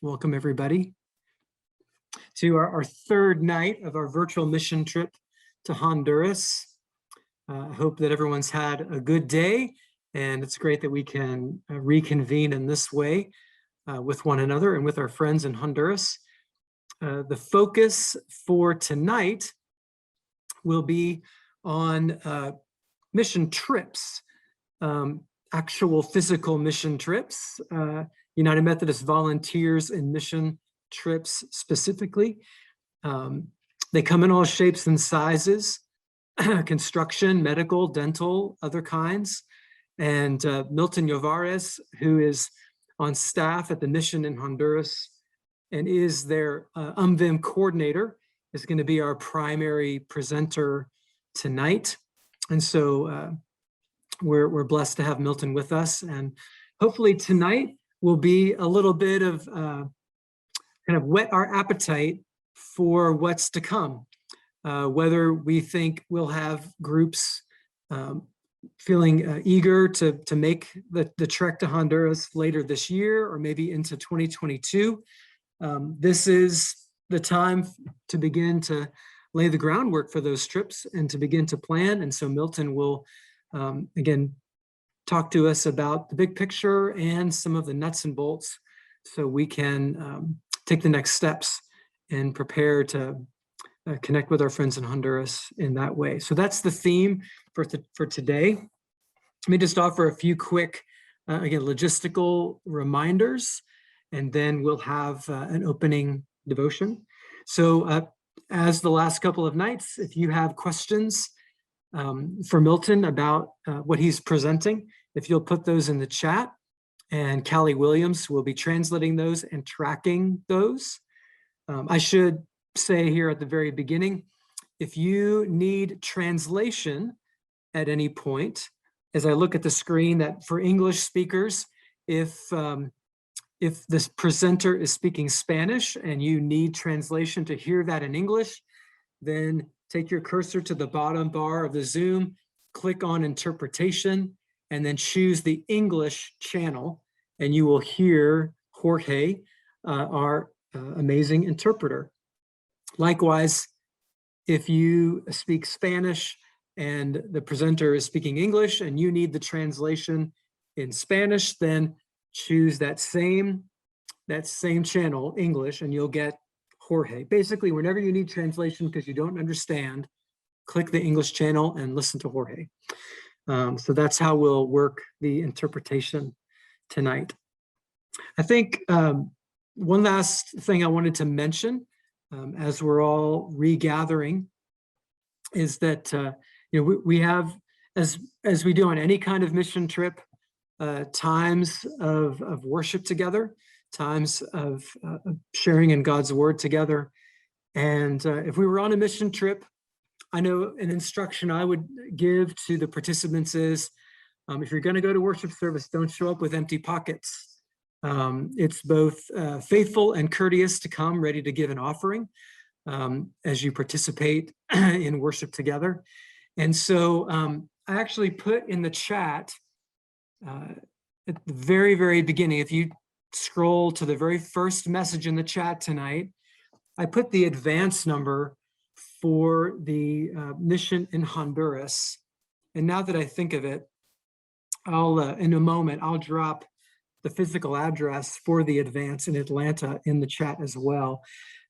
Welcome everybody to our third night of our virtual mission trip to Honduras. I hope that everyone's had a good day, and it's great that we can reconvene in this way with one another and with our friends in Honduras. The focus for tonight will be on mission trips, actual physical mission trips, United Methodist volunteers in mission trips specifically. They come in all shapes and sizes, construction, medical, dental, other kinds. And Milton Yovares, who is on staff at the mission in Honduras and is their UMVIM coordinator, is going to be our primary presenter tonight. And so we're blessed to have Milton with us. And hopefully tonight will be a little bit of kind of whet our appetite for what's to come. Whether we think we'll have groups feeling eager to make the trek to Honduras later this year or maybe into 2022. This is the time to begin to lay the groundwork for those trips and to begin to plan. And so Milton will, again, talk to us about the big picture and some of the nuts and bolts so we can take the next steps and prepare to connect with our friends in Honduras in that way. So that's the theme for today. Let me just offer a few quick, again, logistical reminders, and then we'll have an opening devotion. So as the last couple of nights, if you have questions for Milton about what he's presenting, if you'll put those in the chat, and Callie Williams will be translating those and tracking those. I should say here at the very beginning, if you need translation at any point, as I look at the screen, that for English speakers, if this presenter is speaking Spanish and you need translation to hear that in English, then take your cursor to the bottom bar of the Zoom, click on interpretation, and then choose the English channel, and you will hear Jorge, our amazing interpreter. Likewise, if you speak Spanish and the presenter is speaking English and you need the translation in Spanish, then choose that same channel, English, and you'll get Jorge. Basically, whenever you need translation because you don't understand, click the English channel and listen to Jorge. So that's how we'll work the interpretation tonight. I think one last thing I wanted to mention as we're all regathering is that we have, as we do on any kind of mission trip, times of worship together, times of sharing in God's word together. And if we were on a mission trip, I know an instruction I would give to the participants is, if you're going to go to worship service, don't show up with empty pockets. It's both faithful and courteous to come ready to give an offering as you participate in worship together. And so I actually put in the chat at the very, very beginning, if you scroll to the very first message in the chat tonight, I put the advance number for the mission in Honduras. And now that I think of it, I'll in a moment, I'll drop the physical address for the advance in Atlanta in the chat as well.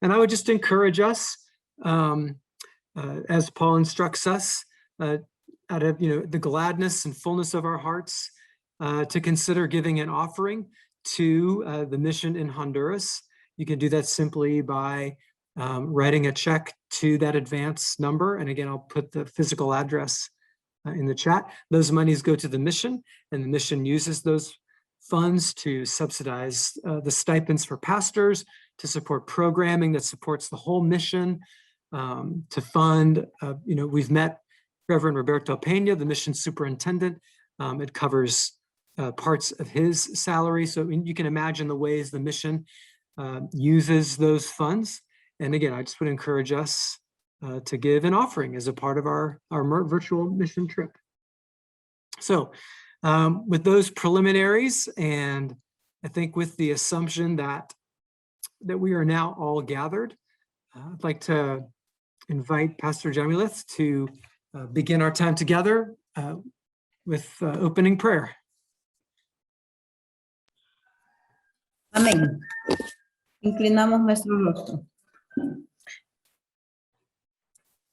And I would just encourage us, as Paul instructs us, out of the gladness and fullness of our hearts, to consider giving an offering to the mission in Honduras. You can do that simply by writing a check to that advance number. And again, I'll put the physical address in the chat. Those monies go to the mission, and the mission uses those funds to subsidize the stipends for pastors, to support programming that supports the whole mission, to fund, we've met Reverend Roberto Pena, the mission superintendent. It covers parts of his salary. So you can imagine the ways the mission uses those funds. And again, I just would encourage us to give an offering as a part of our virtual mission trip. So with those preliminaries, and I think with the assumption that that we are now all gathered, I'd like to invite Pastor Jamilith to begin our time together with opening prayer. Amén. Inclinamos nuestro rostro.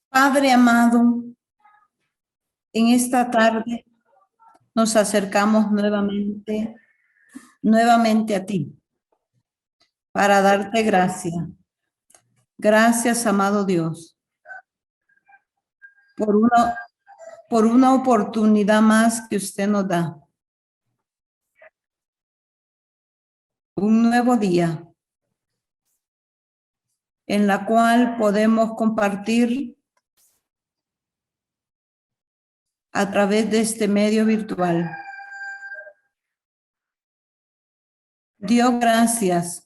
Padre amado, en esta tarde nos acercamos nuevamente a ti para darte gracias. Gracias, amado Dios, por una oportunidad más que usted nos da. Un nuevo día en la cual podemos compartir a través de este medio virtual. Dios, gracias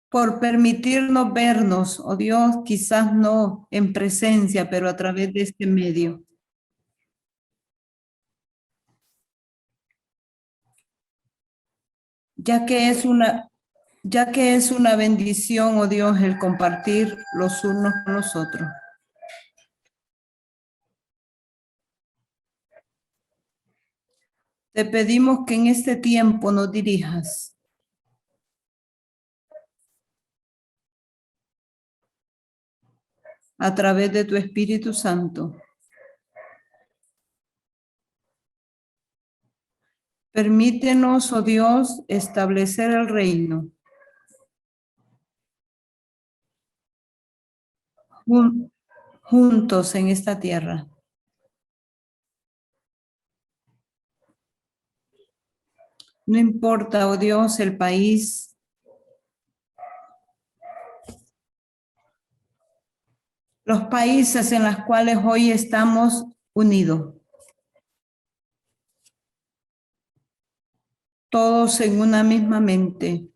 por permitirnos vernos, oh Dios, quizás no en presencia, pero a través de este medio. Ya que es una bendición, oh Dios, el compartir los unos con los otros. Te pedimos que en este tiempo nos dirijas. A través de tu Espíritu Santo. Permítenos, oh Dios, establecer el reino. Juntos en esta tierra. No importa, oh Dios, el país. Los países en los cuales hoy estamos unidos. Todos en una misma mente.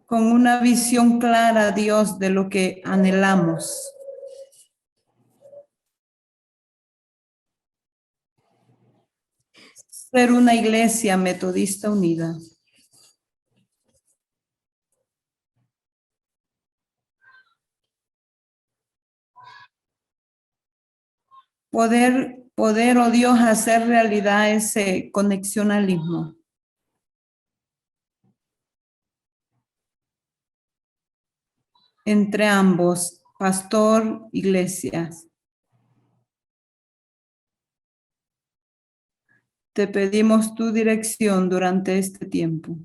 Con una visión clara, Dios, de lo que anhelamos. Ser una iglesia metodista unida. Poder, oh Dios, hacer realidad ese conexionalismo. Entre ambos, pastor, iglesias. Te pedimos tu dirección durante este tiempo.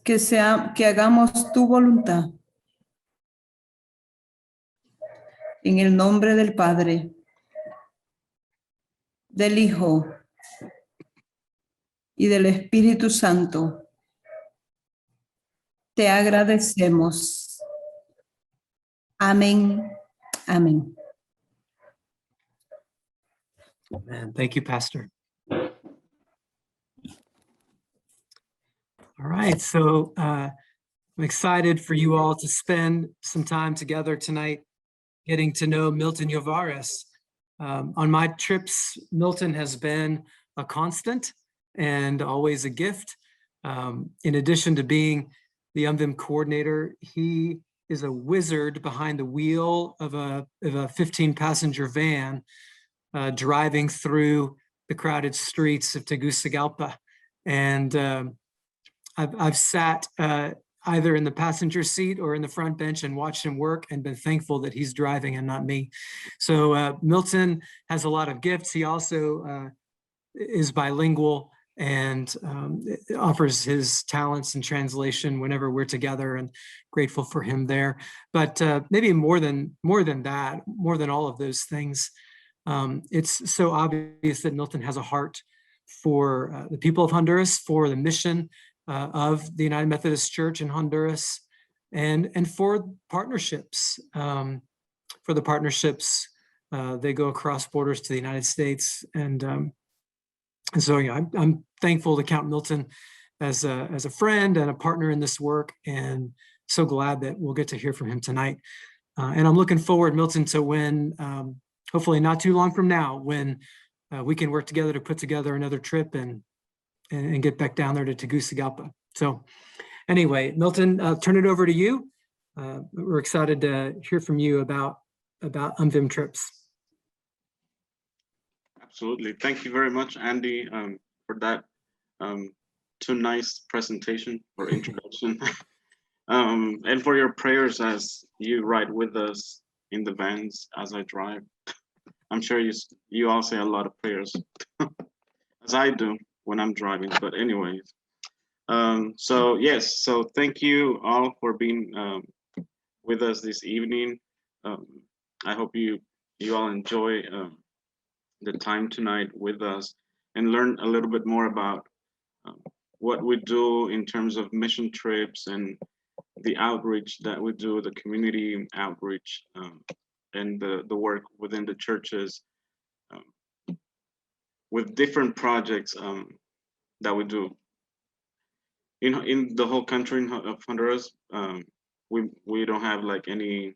Que hagamos tu voluntad. En el nombre del Padre, del Hijo y del Espíritu Santo. Te agradecemos. Amén. Amén. Amen. Thank you, Pastor. All right, so I'm excited for you all to spend some time together tonight getting to know Milton Yovaris. On my trips, Milton has been a constant and always a gift. In addition to being the UMVIM coordinator, he is a wizard behind the wheel of a 15-passenger van driving through the crowded streets of Tegucigalpa. And I've sat either in the passenger seat or in the front bench and watched him work and been thankful that he's driving and not me. So Milton has a lot of gifts. He also is bilingual and offers his talents in translation whenever we're together, and grateful for him there. But maybe more than that, more than all of those things, it's so obvious that Milton has a heart for the people of Honduras, for the mission of the United Methodist Church in Honduras, and for partnerships. For the partnerships, they go across borders to the United States, and so I'm thankful to count Milton as a friend and a partner in this work, and so glad that we'll get to hear from him tonight. And I'm looking forward, Milton, to when, hopefully not too long from now, when we can work together to put together another trip and get back down there to Tegucigalpa. So anyway, Milton, turn it over to you. We're excited to hear from you about UMVIM trips. Absolutely. Thank you very much, Andy, for that too nice presentation or introduction. And for your prayers as you ride with us in the vans as I drive. I'm sure you all say a lot of prayers, as I do when I'm driving. But anyways, so yes, so thank you all for being with us this evening. I hope you all enjoy the time tonight with us and learn a little bit more about what we do in terms of mission trips and the outreach that we do, the community outreach, and the work within the churches with different projects that we do. In the whole country of Honduras, we don't have like any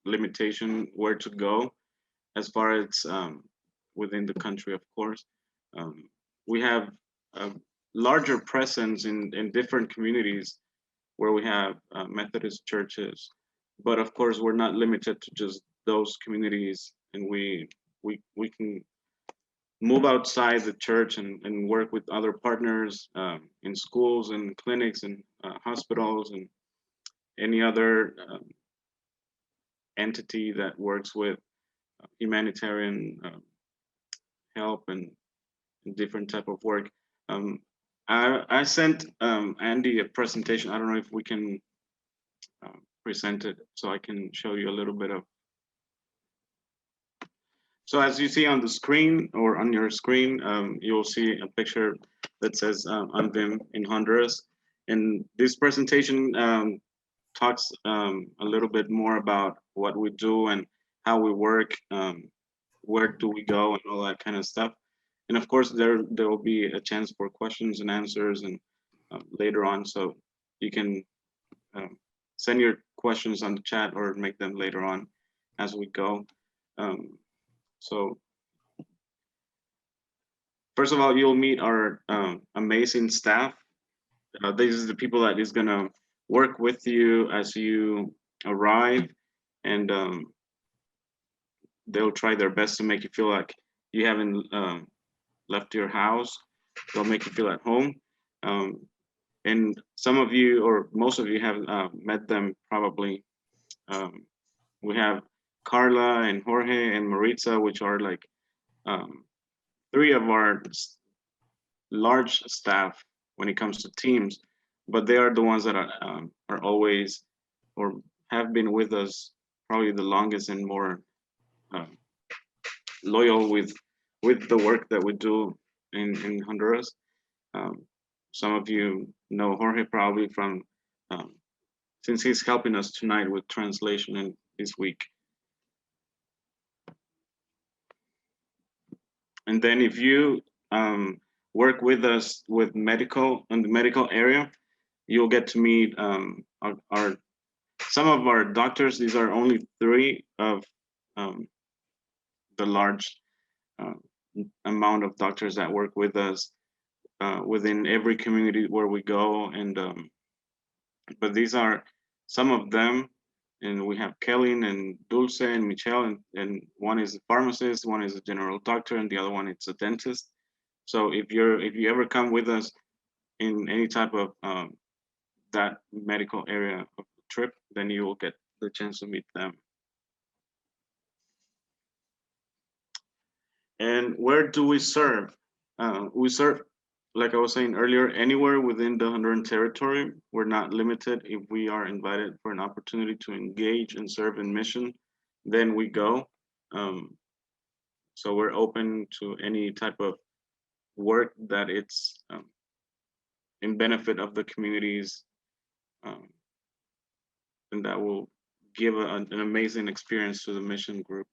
limitation where to go as far as within the country, of course. We have a larger presence in different communities where we have Methodist churches, but of course we're not limited to just those communities, and we can move outside the church and work with other partners in schools and clinics and hospitals and any other entity that works with humanitarian help and different type of work. I sent Andy a presentation. I don't know if we can present it so I can show you a little bit of. So as you see on the screen or on your screen, you'll see a picture that says UMVIM in Honduras. And this presentation talks a little bit more about what we do and how we work, where do we go and all that kind of stuff. And of course, there will be a chance for questions and answers and later on, so you can send your questions on the chat or make them later on as we go. So first of all, you'll meet our amazing staff. These are the people that is gonna work with you as you arrive, and they'll try their best to make you feel like you haven't left your house. They'll make you feel at home. And some of you, or most of you, have met them probably. We have Carla and Jorge and Maritza, which are like three of our large staff when it comes to teams, but they are the ones that are always or have been with us probably the longest and more loyal with the work that we do in Honduras. Some of you know Jorge probably from since he's helping us tonight with translation and this week. And then if you work with us with medical in the medical area, you'll get to meet some of our doctors. These are only three of the large amount of doctors that work with us within every community where we go. And but these are some of them, and we have Kelly and Dulce and Michelle, and one is a pharmacist, one is a general doctor, and the other one is a dentist. So if you ever come with us in any type of that medical area of the trip, then you will get the chance to meet them. And where do we serve? We serve, like I was saying earlier, anywhere within the Honduran territory. We're not limited. If we are invited for an opportunity to engage and serve in mission, then we go. So we're open to any type of work that it's in benefit of the communities, and that will give an amazing experience to the mission group.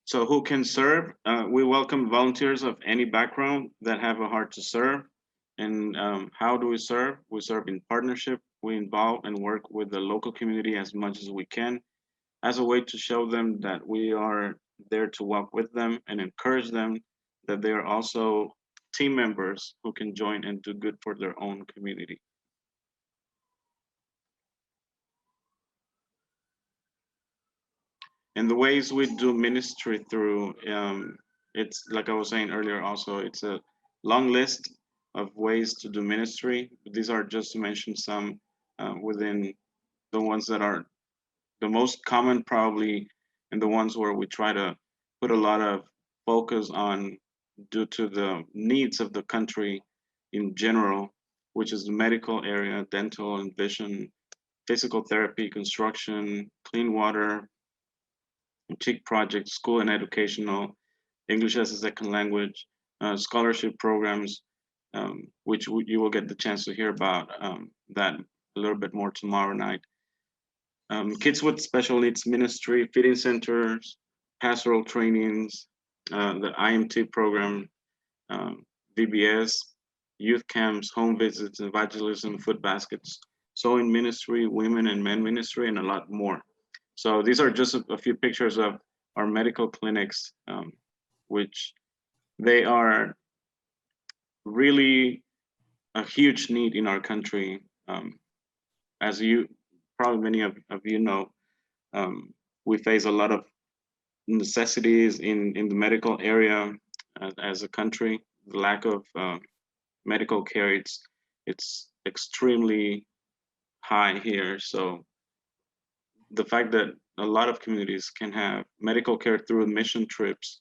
So who can serve? We welcome volunteers of any background that have a heart to serve. And how do we serve? We serve in partnership. We involve and work with the local community as much as we can, as a way to show them that we are there to walk with them and encourage them that they are also team members who can join and do good for their own community. And the ways we do ministry through, it's like I was saying earlier also, it's a long list of ways to do ministry. These are just to mention some within the ones that are the most common probably, and the ones where we try to put a lot of focus on due to the needs of the country in general, which is the medical area, dental and vision, physical therapy, construction, clean water, TIC projects, school and educational, English as a second language, scholarship programs, which you will get the chance to hear about that a little bit more tomorrow night. Kids with special needs ministry, feeding centers, pastoral trainings, the IMT program, VBS, youth camps, home visits, evangelism, food baskets, sewing ministry, women and men ministry, and a lot more. So these are just a few pictures of our medical clinics, which they are really a huge need in our country. As you, probably many of you know, we face a lot of necessities in the medical area as a country. The lack of medical care, it's extremely high here. So the fact that a lot of communities can have medical care through mission trips,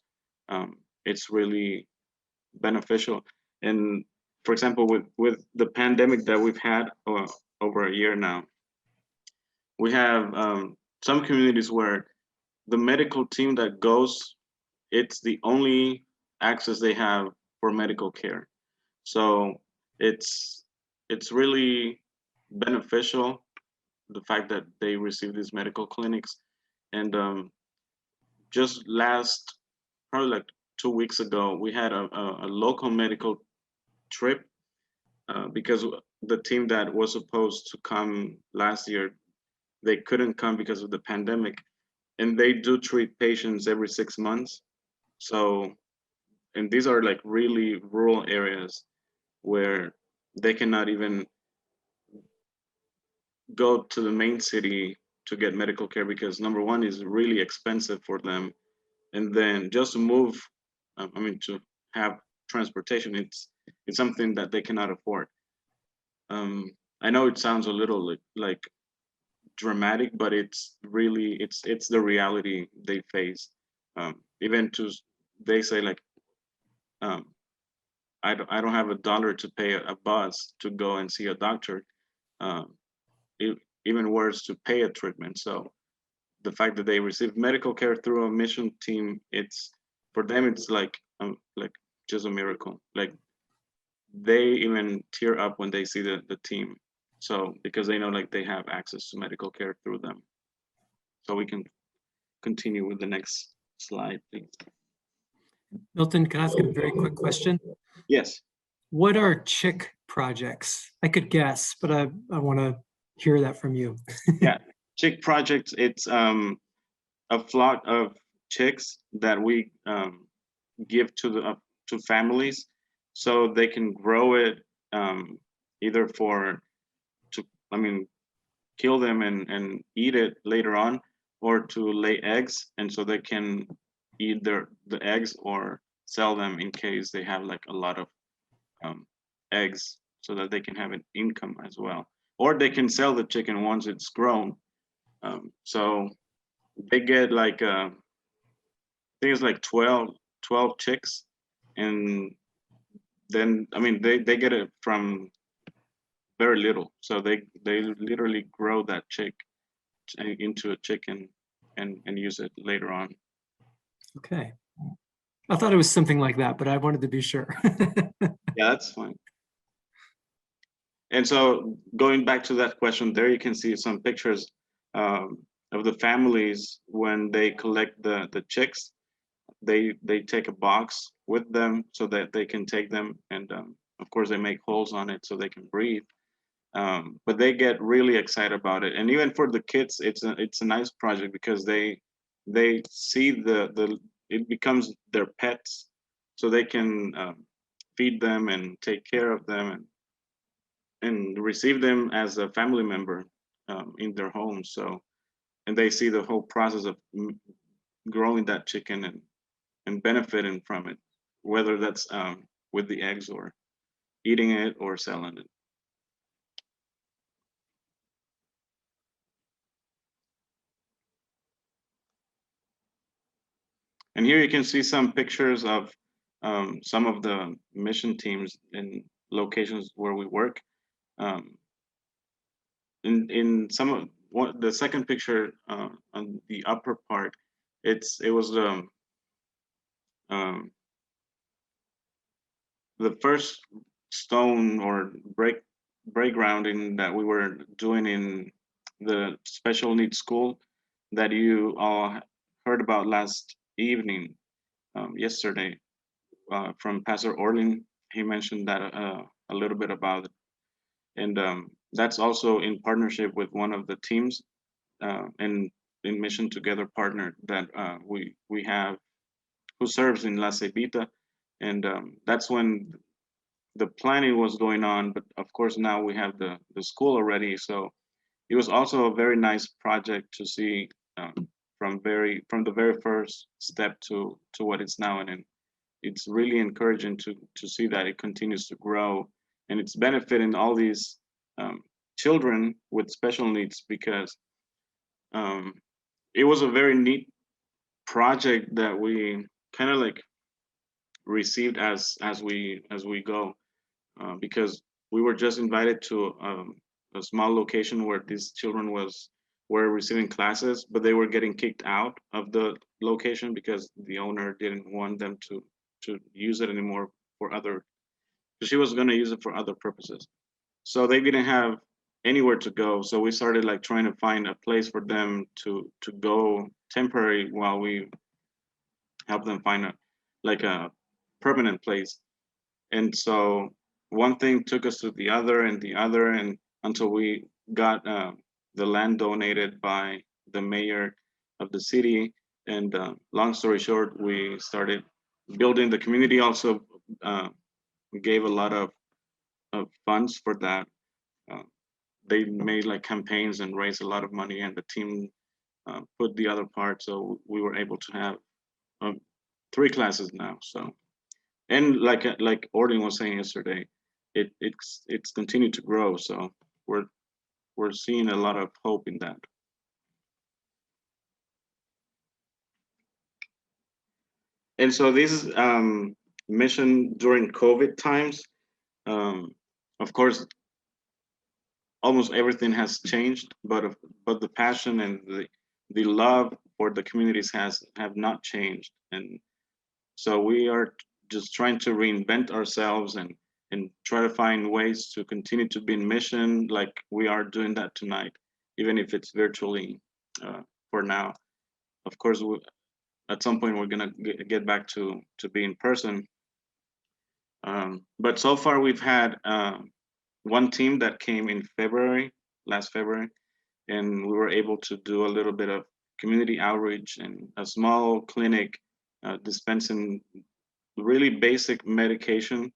it's really beneficial. And for example, with the pandemic that we've had over a year now, we have some communities where the medical team that goes, it's the only access they have for medical care. So it's really beneficial, the fact that they receive these medical clinics. And just last, probably like 2 weeks ago, we had a local medical trip because the team that was supposed to come last year, they couldn't come because of the pandemic. And they do treat patients every 6 months. So, and these are like really rural areas where they cannot even go to the main city to get medical care because number one is really expensive for them, and then just to move, I mean to have transportation, it's something that they cannot afford. I know it sounds a little like dramatic, but it's really it's the reality they face. Even to they say like I don't have $1 to pay a bus to go and see a doctor. Um, Even worse to pay a treatment. So the fact that they receive medical care through a mission team, it's for them it's like just a miracle. Like they even tear up when they see the team. So because they know like they have access to medical care through them. So we can continue with the next slide, please. Milton, can I ask a very quick question? Yes. What are chick projects? I could guess, but I want to hear that from you. Yeah, chick projects, it's a flock of chicks that we give to families so they can grow it, either I mean kill them and eat it later on, or to lay eggs, and so they can eat the eggs or sell them in case they have like a lot of eggs, so that they can have an income as well, or they can sell the chicken once it's grown. So they get like I think it's like 12 chicks, and then I mean they get it from very little, so they literally grow that chick into a chicken and use it later on. Okay. I thought it was something like that, but I wanted to be sure. Yeah, that's fine. And so going back to that question, there you can see some pictures of the families when they collect the chicks. They take a box with them so that they can take them and of course they make holes on it so they can breathe. But they get really excited about it, and even for the kids, it's a nice project because they see it becomes their pets, so they can feed them and take care of them and receive them as a family member in their homes. So, and they see the whole process of growing that chicken and benefiting from it, whether that's with the eggs or eating it or selling it. And here you can see some pictures of some of the mission teams in locations where we work. In some of the second picture on the upper part, it was um, the first stone or break grounding that we were doing in the special needs school that you all heard about last evening, yesterday, from Pastor Orlin. He mentioned that a little bit about it. And that's also in partnership with one of the teams in Mission Together partner that we have, who serves in La Cebita. And that's when the planning was going on, but of course now we have the school already. So it was also a very nice project to see from the very first step to what it's now, and it's really encouraging to see that it continues to grow and it's benefiting all these children with special needs, because it was a very neat project that we kind of like received as we go, because we were just invited to a small location where these children were receiving classes, but they were getting kicked out of the location because the owner didn't want them to use it anymore for other. She was going to use it for other purposes, so they didn't have anywhere to go. So we started like trying to find a place for them to go temporary while we help them find a permanent place. And so one thing took us to the other and the other, and until we got the land donated by the mayor of the city. And long story short, we started building. The community also gave a lot of funds for that. Uh, they made like campaigns and raised a lot of money, and the team put the other part. So we were able to have 3 classes now. So, and like Ordin was saying yesterday, it's continued to grow. So we're seeing a lot of hope in that. And so this mission during COVID times, of course, almost everything has changed, but the passion and the love for the communities have not changed. And so we are just trying to reinvent ourselves and try to find ways to continue to be in mission, like we are doing that tonight, even if it's virtually for now. Of course, at some point we're gonna get back to be in person. But so far we've had one team that came in last February, and we were able to do a little bit of community outreach and a small clinic dispensing really basic medication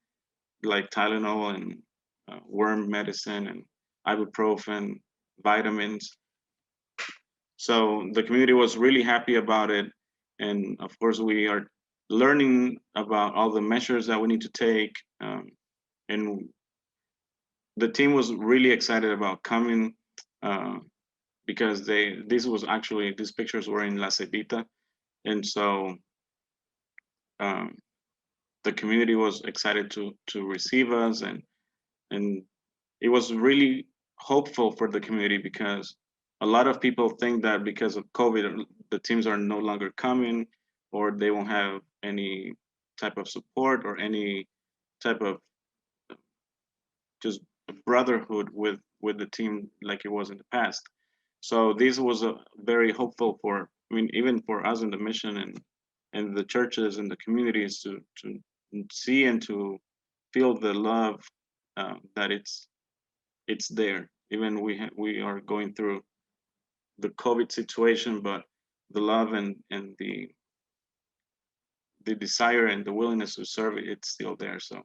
like Tylenol and worm medicine and ibuprofen, vitamins. So the community was really happy about it. And of course, we are learning about all the measures that we need to take. And the team was really excited about coming because these pictures were in La Cebita. And so the community was excited to receive us, and it was really hopeful for the community, because a lot of people think that because of COVID, the teams are no longer coming, or they won't have any type of support or any type of just brotherhood with the team like it was in the past. So this was a very hopeful for, I mean, even for us in the mission and the churches and the communities to see and to feel the love that it's there. Even we are going through the COVID situation, but the love and the desire and the willingness to serve it, it's still there. So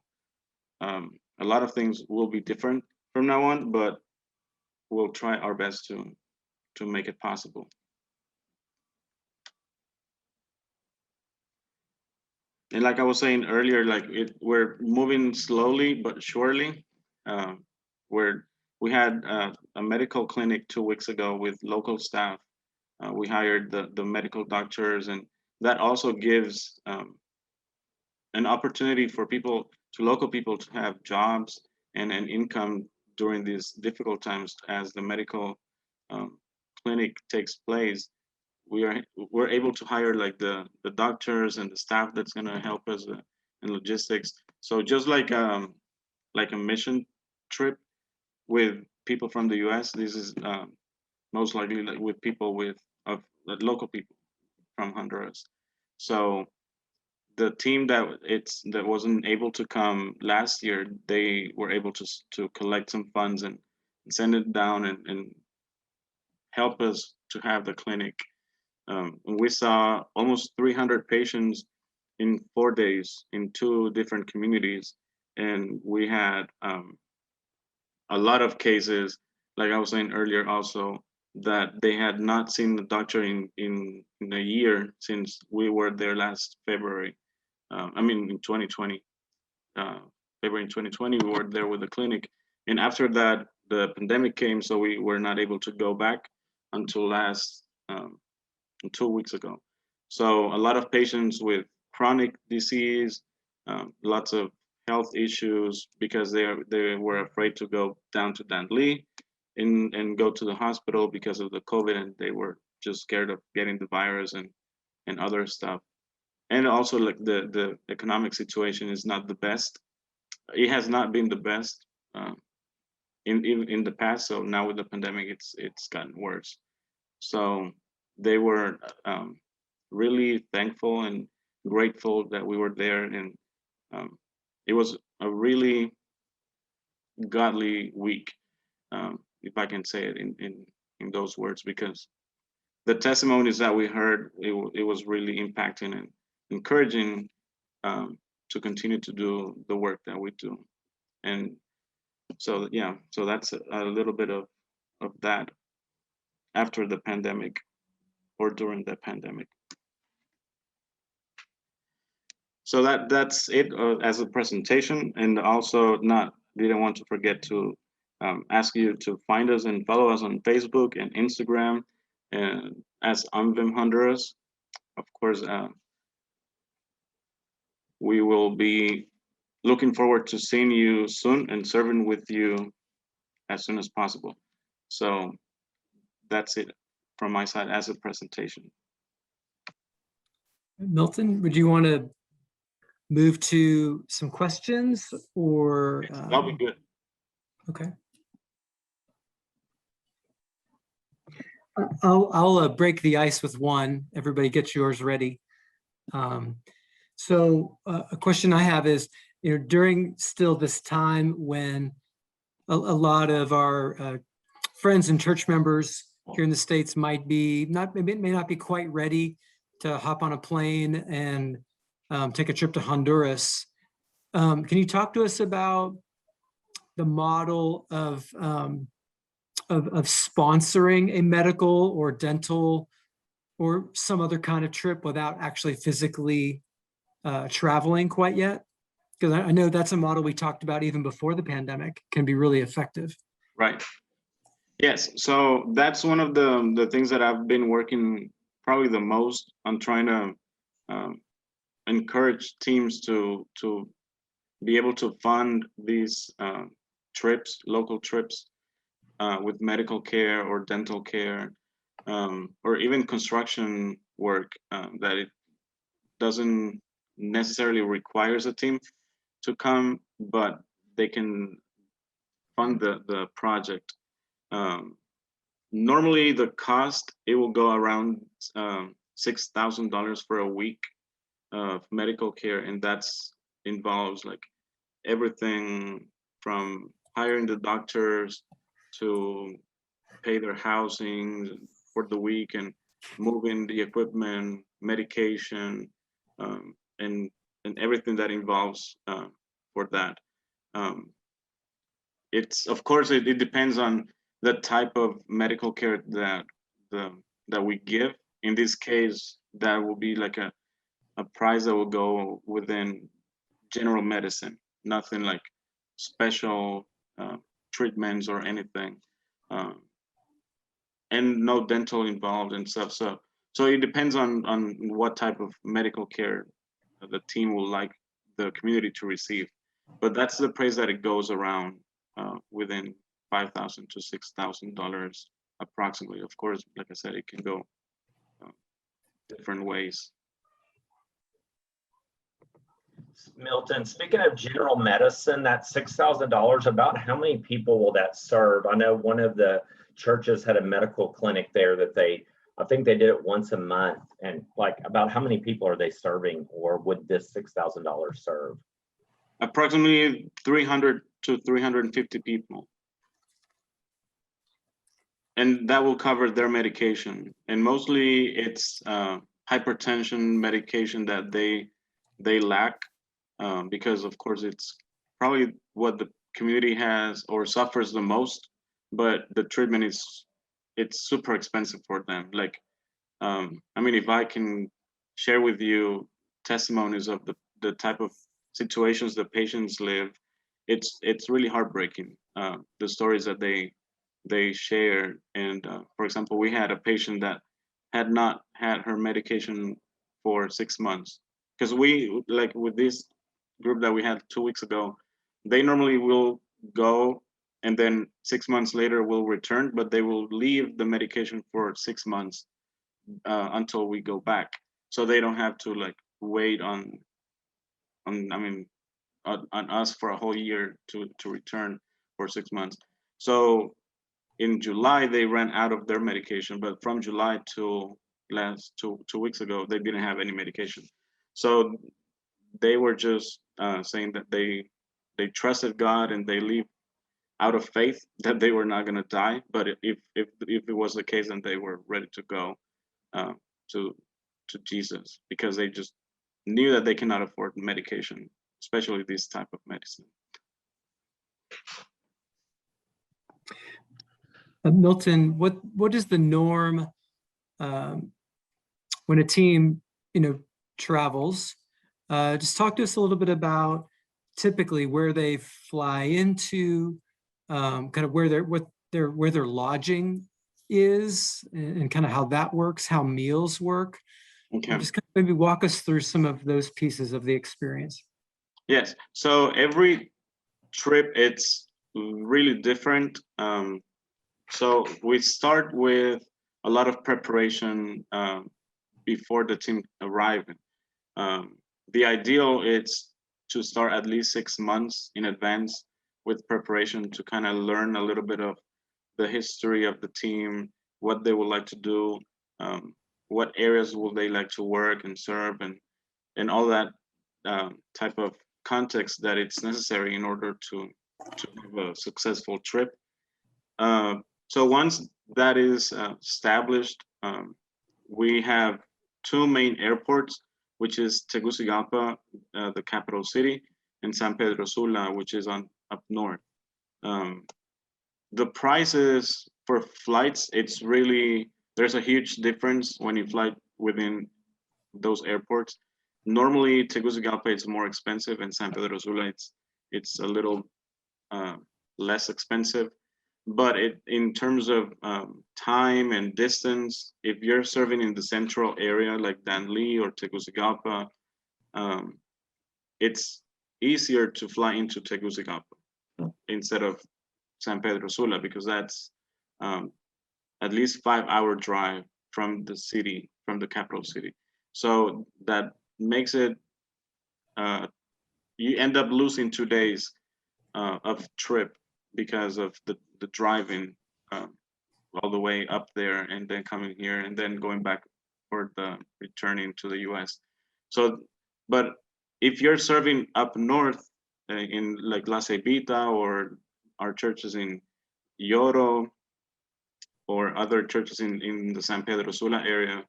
a lot of things will be different from now on, but we'll try our best to make it possible. And like I was saying earlier, like we're moving slowly but surely. Where we had a medical clinic 2 weeks ago with local staff. We hired the medical doctors, and that also gives an opportunity for local people to have jobs and an income during these difficult times as the medical clinic takes place. We're able to hire like the doctors and the staff that's going to help us in logistics. So just like a mission trip with people from the U.S., this is most likely like with people local people from Honduras. So the team that wasn't able to come last year, they were able to collect some funds and send it down and help us to have the clinic. We saw almost 300 patients in 4 days in 2 different communities, and we had a lot of cases, like I was saying earlier, also that they had not seen the doctor in a year since we were there last February. I mean, in 2020, February in 2020, we were there with the clinic. And after that, the pandemic came, so we were not able to go back until 2 weeks ago. So a lot of patients with chronic disease, lots of health issues because they were afraid to go down to Danlí and go to the hospital because of the COVID, and they were just scared of getting the virus and other stuff. And also like the economic situation is not the best. It has not been the best in the past. So now with the pandemic, it's gotten worse. So they were really thankful and grateful that we were there, and it was a really godly week, if I can say it in those words, because the testimonies that we heard, it was really impacting and encouraging to continue to do the work that we do. And so yeah, so that's a little bit of that after the pandemic or during the pandemic. So that's it as a presentation, and also didn't want to forget to ask you to find us and follow us on Facebook and Instagram and as UMVIM Honduras. Of course, we will be looking forward to seeing you soon and serving with you as soon as possible. So that's it from my side as a presentation. Milton, would you want to move to some questions or? That'll be good. Okay. I'll break the ice with one. Everybody get yours ready. So a question I have is, during still this time when a lot of our friends and church members here in the States may not be quite ready to hop on a plane and take a trip to Honduras. Can you talk to us about the model of sponsoring a medical or dental or some other kind of trip without actually physically traveling quite yet? Because I know that's a model we talked about even before the pandemic, can be really effective. Right. Yes. So that's one of the things that I've been working probably the most on, trying to encourage teams to be able to fund these trips, local trips with medical care or dental care, or even construction work that it doesn't necessarily requires a team to come, but they can fund the project. Normally the cost, it will go around $6,000 for a week of medical care, and that's involves like everything from hiring the doctors to pay their housing for the week and moving the equipment, medication, um, and everything that involves for that. Um, it's of course it depends on the type of medical care that we give. In this case, that will be like a price that will go within general medicine, nothing like special treatments or anything, um, and no dental involved and stuff. So it depends on what type of medical care the team will like the community to receive. But that's the price that it goes around within $5,000 to $6,000 approximately. Of course, like I said, it can go different ways. Milton, speaking of general medicine, that $6,000, about how many people will that serve? I know one of the churches had a medical clinic there that I think they did it once a month. And like, about how many people are they serving, or would this $6,000 serve? Approximately 300 to 350 people. And that will cover their medication. And mostly it's hypertension medication that they lack, because of course it's probably what the community has or suffers the most, but the treatment it's super expensive for them. Like, I mean, if I can share with you testimonies of the type of situations the patients live, it's really heartbreaking, the stories that they share. And for example, we had a patient that had not had her medication for 6 months, because we, like with this group that we had 2 weeks ago, they normally will go and then 6 months later will return, but they will leave the medication for 6 months until we go back, so they don't have to like wait on us for a whole year to return for 6 months. So in July they ran out of their medication, but from July to last two weeks ago they didn't have any medication. So they were just saying that they trusted God and they leave out of faith that they were not going to die. But if it was the case, then they were ready to go to Jesus, because they just knew that they cannot afford medication, especially this type of medicine. Milton, what is the norm when a team, travels? Just talk to us a little bit about typically where they fly into, kind of where their lodging is, and kind of how that works, how meals work. Okay. Just kind of maybe walk us through some of those pieces of the experience. Yes. So every trip, it's really different. So we start with a lot of preparation before the team arriving. The ideal is to start at least 6 months in advance with preparation to kind of learn a little bit of the history of the team, what they would like to do, what areas will they like to work and serve, and all that type of context that it's necessary in order to have a successful trip. So once that is established, we have two main airports, which is Tegucigalpa, the capital city, and San Pedro Sula, which is up north. The prices for flights, there's a huge difference when you fly within those airports. Normally, Tegucigalpa is more expensive, and San Pedro Sula it's a little less expensive. But in terms of time and distance, if you're serving in the central area like Danlí or Tegucigalpa, it's easier to fly into Tegucigalpa instead of San Pedro Sula, because that's at least 5-hour drive from the city, from the capital city. So that makes it, you end up losing 2 days of trip because of the driving all the way up there and then coming here and then going back for the returning to the US. So, but if you're serving up north, in like La Cebita, or our churches in Yoro, or other churches in the San Pedro Sula area,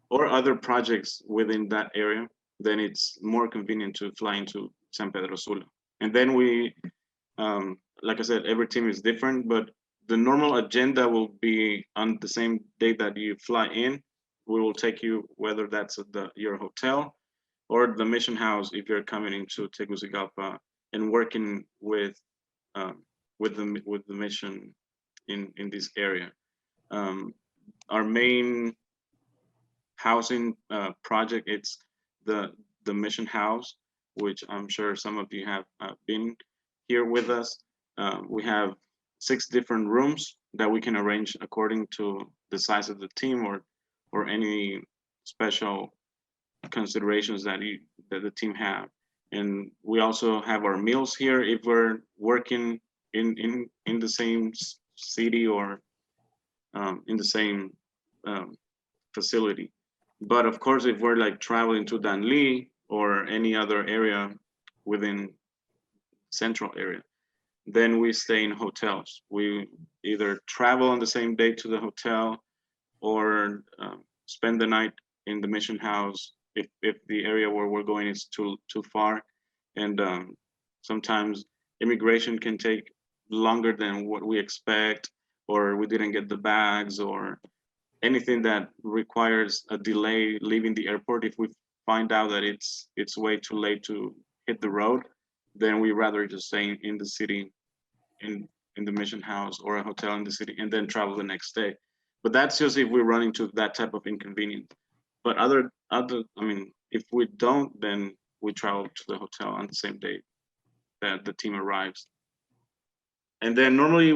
or other projects within that area, then it's more convenient to fly into San Pedro Sula. And then we, like I said, every team is different, but the normal agenda will be on the same day that you fly in. We will take you, whether that's at your hotel or the mission house if you're coming into Tegucigalpa and working with the mission in this area. Our main housing project, it's the mission house, which I'm sure some of you have been here with us. We have 6 different rooms that we can arrange according to the size of the team, or any special considerations that the team have. And we also have our meals here if we're working in the same city, or in the same facility. But of course, if we're like traveling to Danli or any other area within central area, then we stay in hotels. We either travel on the same day to the hotel, or spend the night in the mission house if the area where we're going is too far. And sometimes immigration can take longer than what we expect, or we didn't get the bags, or anything that requires a delay leaving the airport. If we find out that it's way too late to hit the road, then we rather just stay in the city, in the mission house or a hotel in the city, and then travel the next day. But that's just if we run into that type of inconvenience. But if we don't, then we travel to the hotel on the same day that the team arrives. And then normally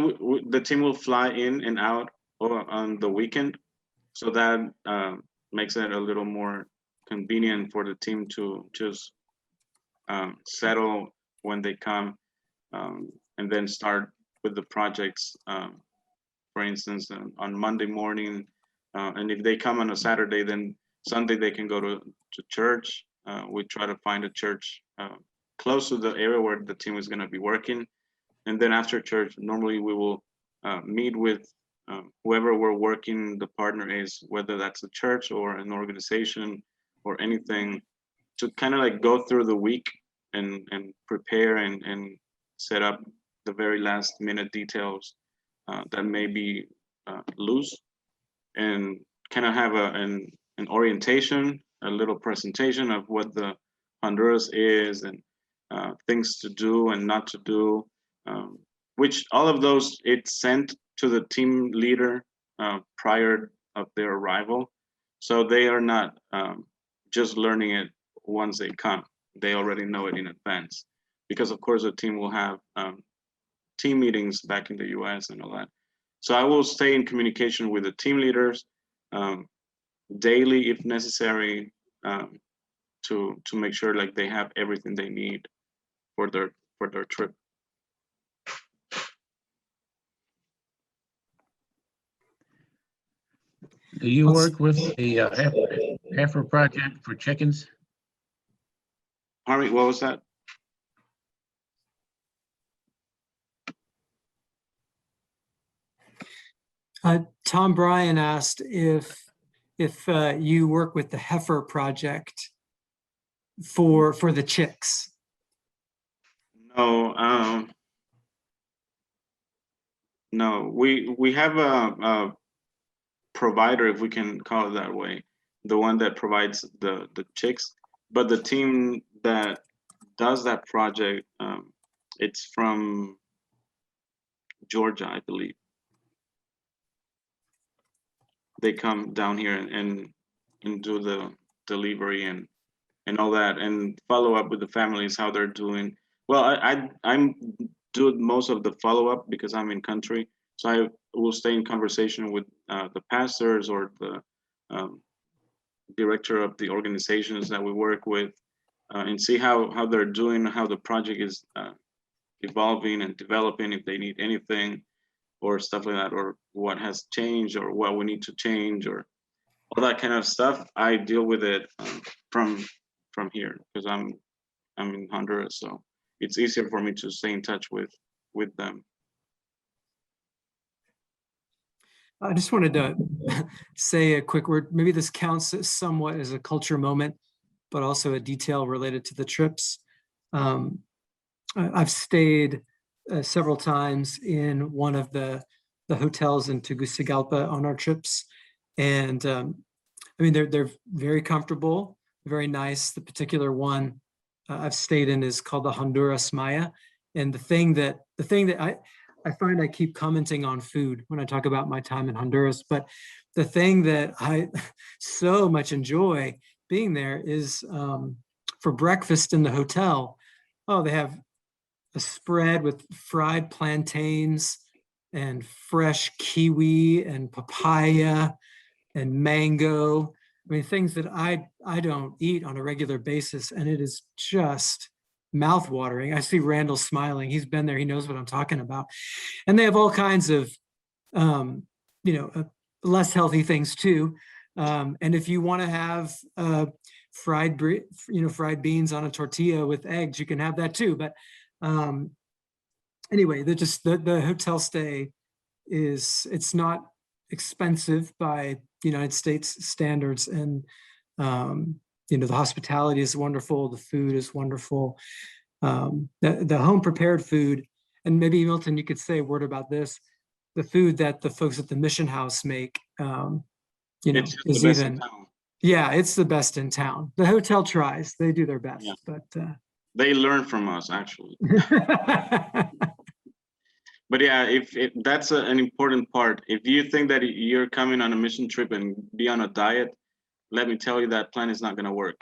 the team will fly in and out on the weekend. So that makes it a little more convenient for the team to just settle when they come, and then start with the projects. For instance, on Monday morning, and if they come on a Saturday, then Sunday they can go to church. We try to find a church close to the area where the team is going to be working. And then after church, normally we will meet with whoever we're working, the partner is, whether that's a church or an organization or anything, to kind of like go through the week and prepare and set up the very last minute details that may be loose, and kind of have an orientation, a little presentation of what the Honduras is, and things to do and not to do, which all of those it's sent to the team leader prior of their arrival. So they are not just learning it once they come. They already know it in advance, because of course the team will have team meetings back in the US and all that. So I will stay in communication with the team leaders daily if necessary, to make sure like they have everything they need for their trip. Do you work with the heifer project for chickens? Harvey, what was that? Tom Bryan asked if you work with the heifer project for the chicks. No, no. We have a provider, if we can call it that way, the one that provides the chicks. But the team that does that project, it's from Georgia, I believe. They come down here and do the delivery and all that, and follow up with the families, how they're doing. Well, I'm doing most of the follow up because I'm in country, so I will stay in conversation with the pastors or the director of the organizations that we work with, and see how they're doing, how the project is evolving and developing, if they need anything or stuff like that, or what has changed or what we need to change or all that kind of stuff. I deal with it from here because I'm in Honduras, so it's easier for me to stay in touch with them. I just wanted to say a quick word. Maybe this counts somewhat as a culture moment, but also a detail related to the trips. I've stayed several times in one of the hotels in Tegucigalpa on our trips, and I mean they're very comfortable, very nice. The particular one I've stayed in is called the Honduras Maya, and the thing that I find I keep commenting on food when I talk about my time in Honduras, but the thing that I so much enjoy being there is for breakfast in the hotel. Oh, they have a spread with fried plantains and fresh kiwi and papaya and mango. I mean, things that I don't eat on a regular basis, and it is just mouth-watering. I see Randall smiling. He's been there. He knows what I'm talking about. And they have all kinds of, less healthy things too. And if you want to have fried beans on a tortilla with eggs, you can have that too. But anyway, the hotel stay it's not expensive by United States standards, and the hospitality is wonderful, the food is wonderful, the home prepared food, and maybe Milton, you could say a word about this. The food that the folks at the mission house make, It's just is the best in even, town. yeah, it's the best in town. The hotel tries; they do their best, Yeah. but. They learn from us, actually. But yeah, if that's an important part. If you think that you're coming on a mission trip and be on a diet, let me tell you that plan is not going to work.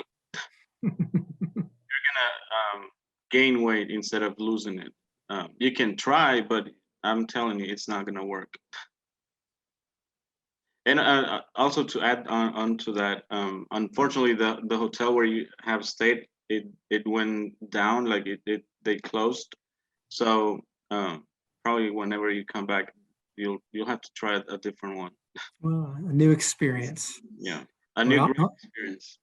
You're gonna gain weight instead of losing it. You can try, but I'm telling you, it's not going to work. And also to add on to that, unfortunately, the hotel where you have stayed, it went down, like they closed. So probably whenever you come back, you'll have to try a different one. Well, a new experience. Yeah, a new Well, great experience.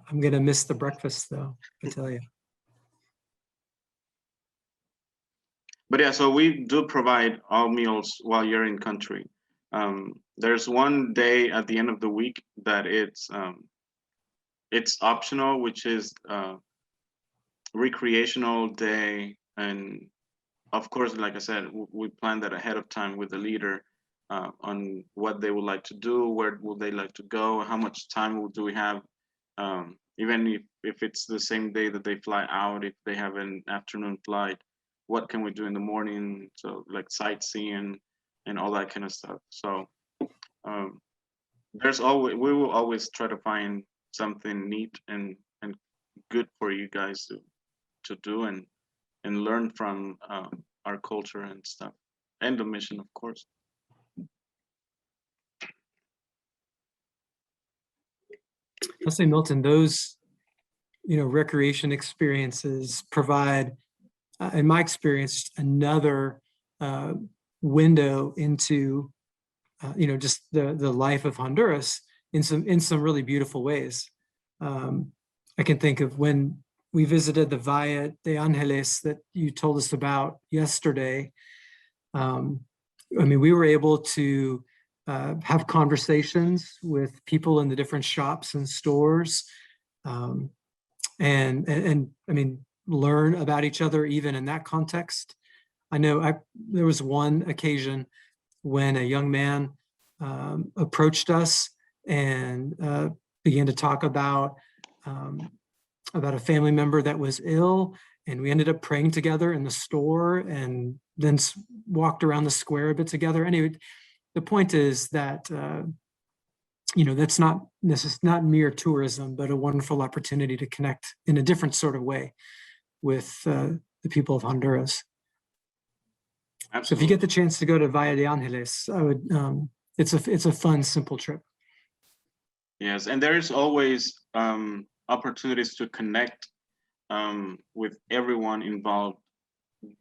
I'm gonna miss the breakfast though, I tell you. But yeah, so we do provide all meals while you're in country. There's one day at the end of the week that it's optional, which is recreational day, and of course, like I said, we plan that ahead of time with the leader on what they would like to do, where would they like to go, how much time do we have, even if it's the same day that they fly out, if they have an afternoon flight, what can we do in the morning? So like sightseeing and all that kind of stuff. So we will always try to find something neat and good for you guys to do and learn from our culture and stuff, and the mission, of course. I'll say, Milton, those recreation experiences provide, in my experience, another window into just the life of Honduras in some really beautiful ways. I can think of when we visited the Valle de Angeles that you told us about yesterday. I mean, we were able to have conversations with people in the different shops and stores, and I mean, learn about each other even in that context. I know there was one occasion when a young man approached us and began to talk about a family member that was ill, and we ended up praying together in the store and then walked around the square a bit together. Anyway, the point is that that's not mere tourism, but a wonderful opportunity to connect in a different sort of way with the people of Honduras. Absolutely. So if you get the chance to go to Valle de Angeles, I would. It's a fun, simple trip. Yes, and there's always opportunities to connect with everyone involved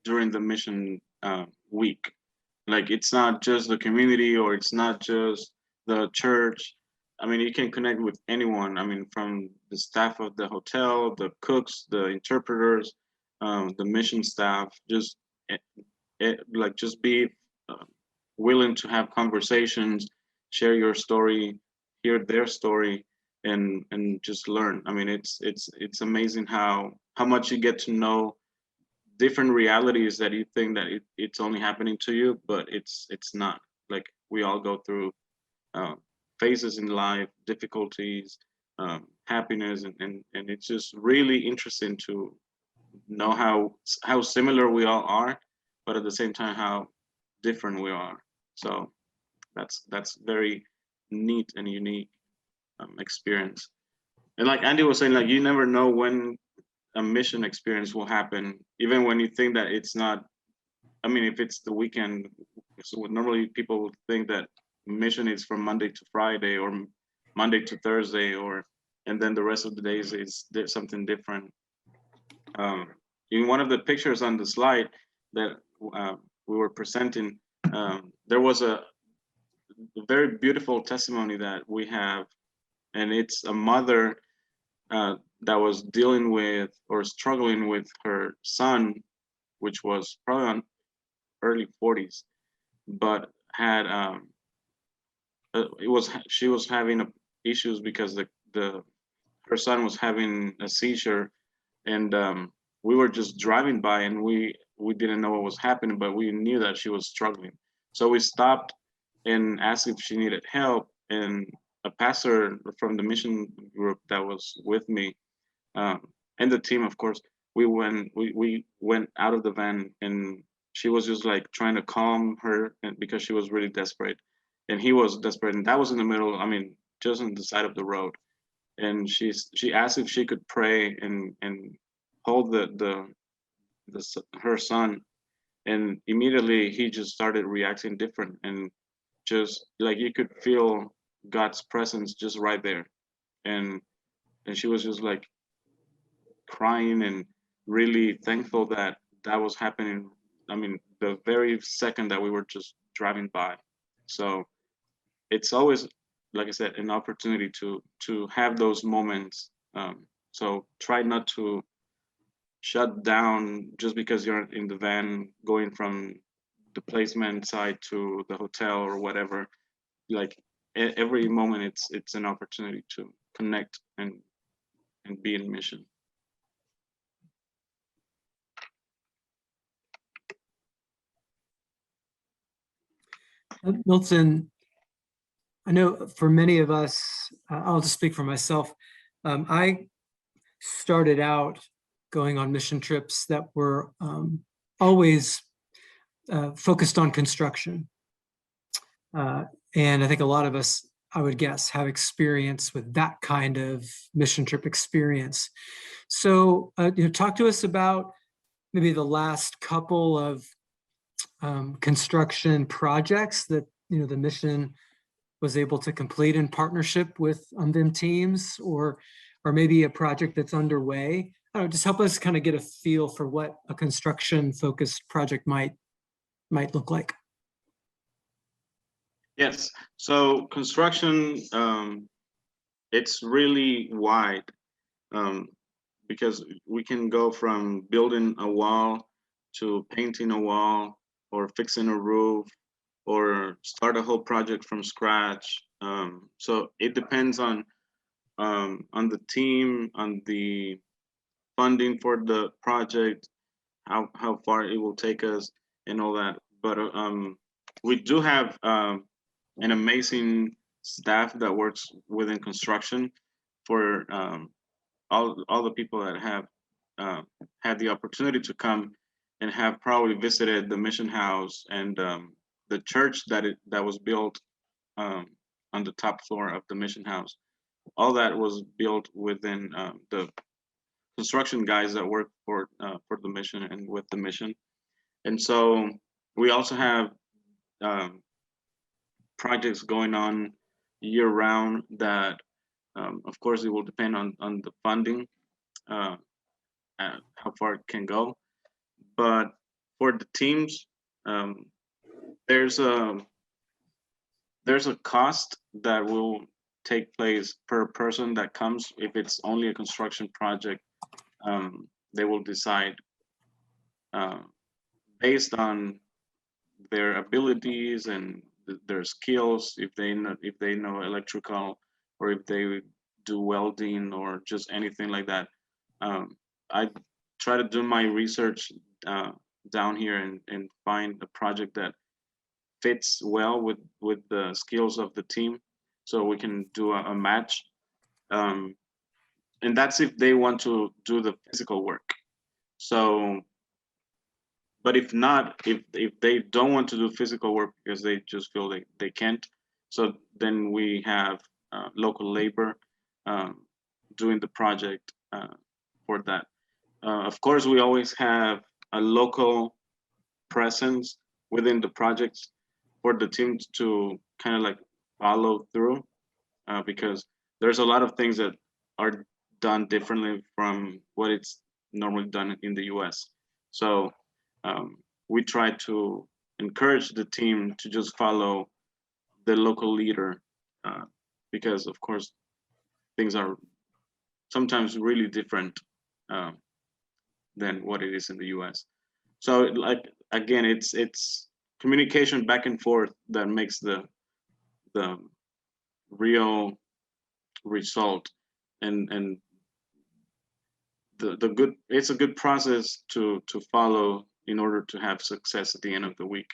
during the mission week. Like, it's not just the community, or it's not just the church. I mean, you can connect with anyone. I mean, from the staff of the hotel, the cooks, the interpreters, the mission staff, just just be willing to have conversations, share your story, hear their story, and just learn. I mean, it's amazing how much you get to know different realities that you think that it's only happening to you, but it's not. Like, we all go through phases in life, difficulties, happiness, and it's just really interesting to know how similar we all are, but at the same time how different we are. So that's very neat and unique experience. And like Andy was saying, like, you never know when a mission experience will happen, even when you think that it's not. I mean, if it's the weekend, so normally people would think that mission is from Monday to Friday or Monday to Thursday, and then the rest of the days is something different. In one of the pictures on the slide that we were presenting, there was a very beautiful testimony that we have, and it's a mother that was dealing with or struggling with her son, which was probably on early 40s, but had she was having issues because her son was having a seizure, and we were just driving by, and we didn't know what was happening, but we knew that she was struggling. So we stopped and asked if she needed help, and a pastor from the mission group that was with me and the team, of course, we went out of the van, and she was just like trying to calm her, and because she was really desperate, and he was desperate, and that was in the middle. I mean, just on the side of the road. And she asked if she could pray and hold her son, and immediately he just started reacting different, and just like you could feel God's presence just right there, and she was just like crying and really thankful that was happening. I mean, the very second that we were just driving by. So it's always, like I said, an opportunity to have those moments. So try not to shut down just because you're in the van going from the placement site to the hotel or whatever. Like every moment, it's an opportunity to connect and be in mission. Milton, I know for many of us, I'll just speak for myself. I started out going on mission trips that were always focused on construction. And I think a lot of us, I would guess, have experience with that kind of mission trip experience. So talk to us about maybe the last couple of construction projects that the mission was able to complete in partnership with UMVIM teams, or maybe a project that's underway. I don't know, just help us kind of get a feel for what a construction-focused project might look like. Yes. So construction, it's really wide, because we can go from building a wall to painting a wall, or fixing a roof, or start a whole project from scratch. So it depends on the team, on the funding for the project, how far it will take us, and all that. But we do have an amazing staff that works within construction. For all the people that have had the opportunity to come and have probably visited the mission house and the church that was built on the top floor of the mission house. All that was built within the construction guys that work for the mission and with the mission. And so we also have projects going on year round that, of course, it will depend on the funding, how far it can go. But for the teams, there's a cost that will take place per person that comes. If it's only a construction project, they will decide based on their abilities and their skills, if they know electrical, or if they do welding or just anything like that. I try to do my research down here and find a project that fits well with the skills of the team, so we can do a match. And that's if they want to do the physical work. So, but if not, if they don't want to do physical work because they just feel they can't, so then we have local labor doing the project for that. Of course, we always have a local presence within the projects for the team to kind of like follow through, because there's a lot of things that are done differently from what it's normally done in the US. So we try to encourage the team to just follow the local leader, because of course things are sometimes really different than what it is in the US. So like, again, it's communication back and forth that makes the real result, and the good, it's a good process to follow in order to have success at the end of the week,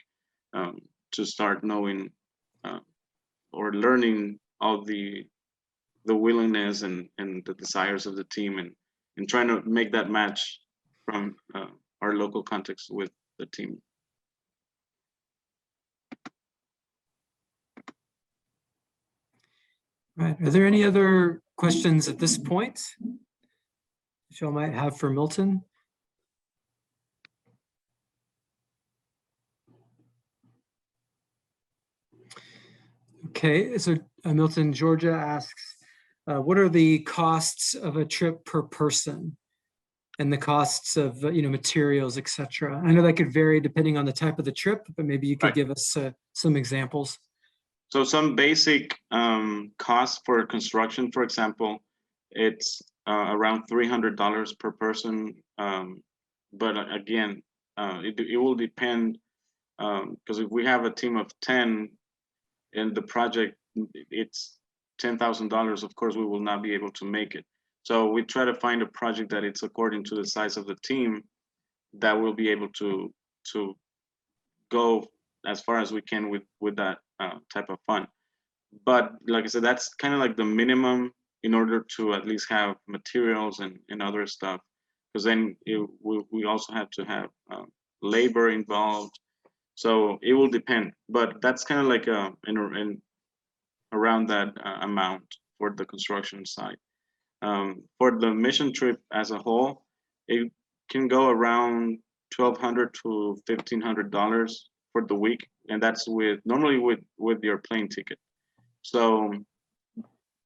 to start knowing or learning all the willingness and the desires of the team, and trying to make that match from our local context with the team. Right. Are there any other questions at this point that y'all might have for Milton? Okay, so Milton, Georgia asks, what are the costs of a trip per person and the costs of materials, etc.? I know that could vary depending on the type of the trip, but maybe you could Right. give us some examples. So some basic costs for construction, for example, it's around $300 per person. But again, it will depend, because if we have a team of 10 and the project, it's $10,000, of course, we will not be able to make it. So we try to find a project that it's according to the size of the team that will be able to go as far as we can with that type of fund. But like I said, that's kind of like the minimum in order to at least have materials and other stuff, because then we also have to have labor involved. So it will depend, but that's kind of like in around that amount for the construction side. For the mission trip as a whole, it can go around $1,200 to $1,500 for the week, and that's normally with your plane ticket. So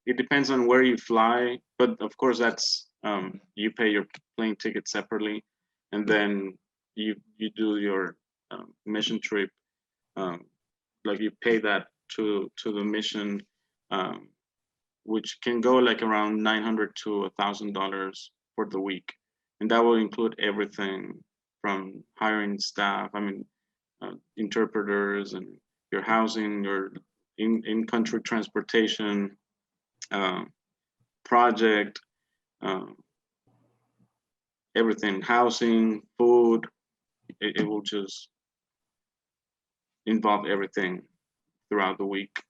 it depends on where you fly, but of course that's you pay your plane ticket separately, and then you do your mission trip, like you pay that to the mission, which can go like around $900 to $1,000 for the week, and that will include everything from hiring staff, interpreters, and your housing, your in-country transportation, project, everything, housing, food. It will just involve everything throughout the week.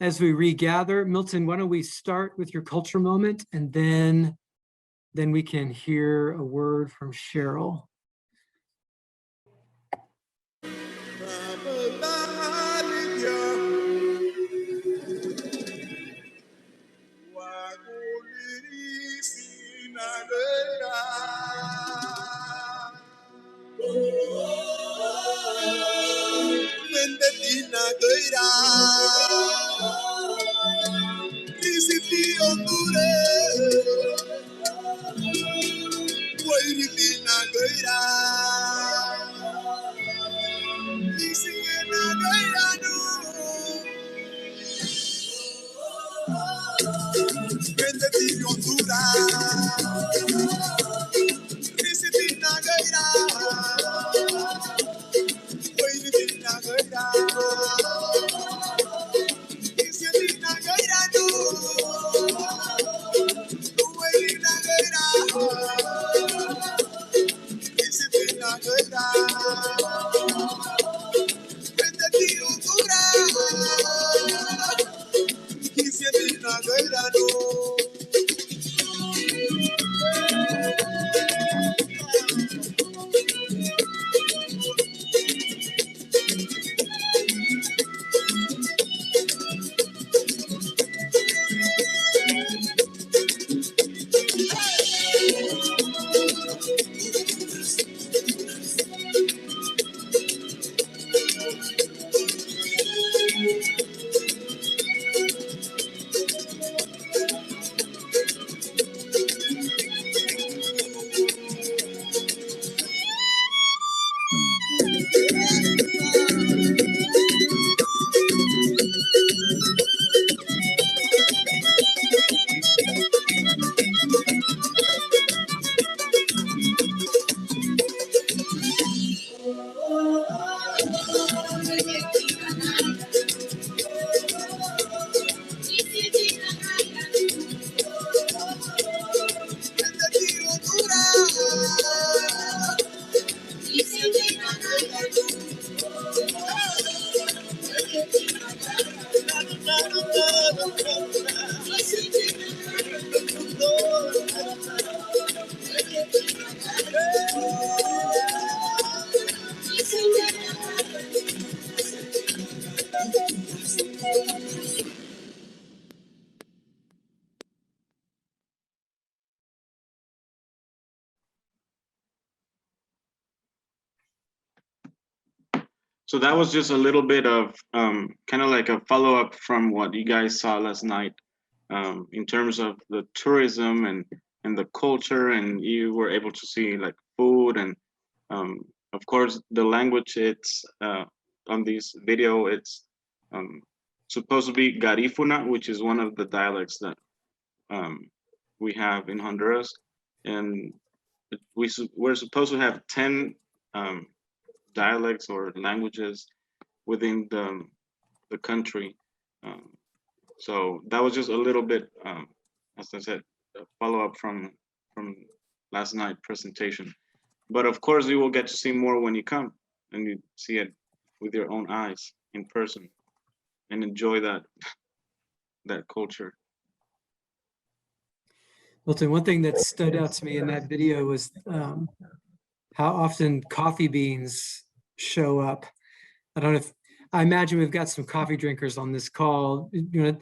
As we regather, Milton, why don't we start with your culture moment, and then we can hear a word from Cheryl. Honduras, So that was just a little bit of kind of like a follow-up from what you guys saw last night, in terms of the tourism and the culture, and you were able to see like food and of course the language. It's on this video, it's supposed to be Garifuna, which is one of the dialects that we have in Honduras, and we're supposed to have 10 dialects or languages within the country. So that was just a little bit, as I said, a follow-up from last night's presentation. But of course, you will get to see more when you come and you see it with your own eyes in person and enjoy that culture. Milton, one thing that stood out to me in that video was how often coffee beans show up. I don't know if, I imagine we've got some coffee drinkers on this call. You know,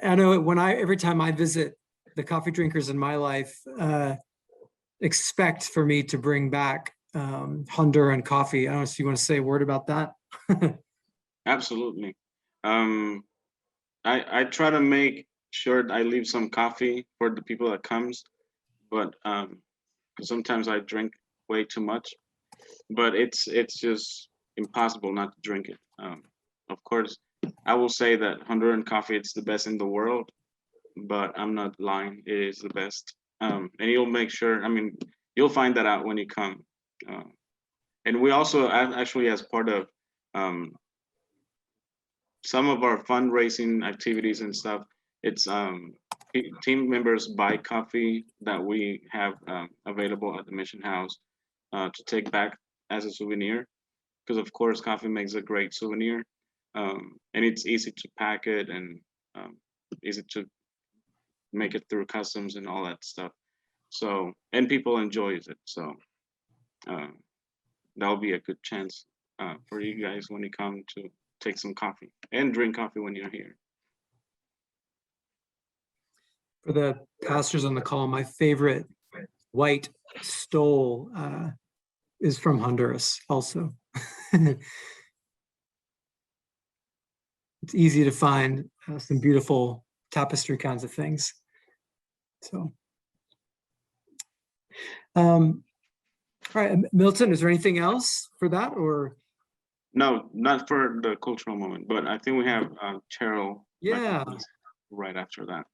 I know every time I visit, the coffee drinkers in my life expect for me to bring back Honduran coffee. I don't know if you want to say a word about that. Absolutely. I try to make sure I leave some coffee for the people that comes, but sometimes I drink way too much, but it's just impossible not to drink it. Of course, I will say that Honduran coffee, it's the best in the world, but I'm not lying. It is the best. And you'll make sure, I mean, you'll find that out when you come. And we also actually, as part of some of our fundraising activities and stuff, it's team members buy coffee that we have available at the mission house to take back as a souvenir, because of course coffee makes a great souvenir, and it's easy to pack it and easy to make it through customs and all that stuff. So, and people enjoys it. So that'll be a good chance for you guys when you come to take some coffee and drink coffee when you're here. For the pastors on the call, my favorite white stole is from Honduras also. It's easy to find some beautiful tapestry kinds of things. So, all right, Milton, is there anything else for that, or? No, not for the cultural moment, but I think we have Cheryl. Yeah. Right after that.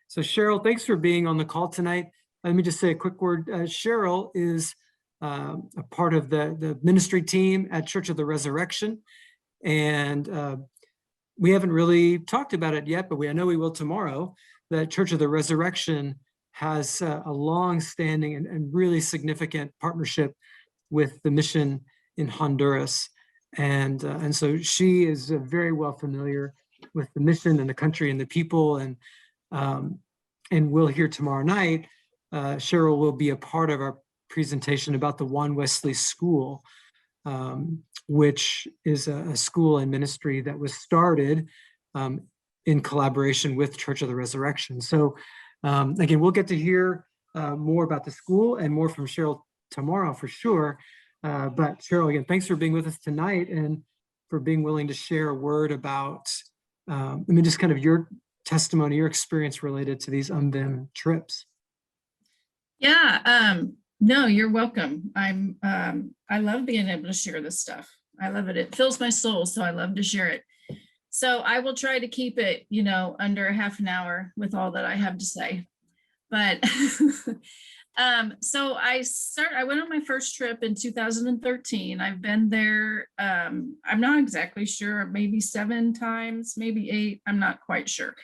So Cheryl, thanks for being on the call tonight. Let me just say a quick word. Cheryl is a part of the ministry team at Church of the Resurrection. And we haven't really talked about it yet, but I know we will tomorrow, that Church of the Resurrection has a long-standing and really significant partnership with the mission in Honduras. And so she is very well familiar with the mission and the country and the people, and we'll hear tomorrow night, Cheryl will be a part of our presentation about the One Wesley School, which is a school and ministry that was started in collaboration with Church of the Resurrection. So again, we'll get to hear more about the school and more from Cheryl tomorrow for sure. But Cheryl, again, thanks for being with us tonight and for being willing to share a word about, just kind of your testimony, your experience related to these UMVIM trips. Yeah, no, you're welcome. I love being able to share this stuff. I love it. It fills my soul, so I love to share it. So I will try to keep it, under a half an hour with all that I have to say. But so I went on my first trip in 2013. I've been there, I'm not exactly sure, maybe 7 times, maybe 8, I'm not quite sure.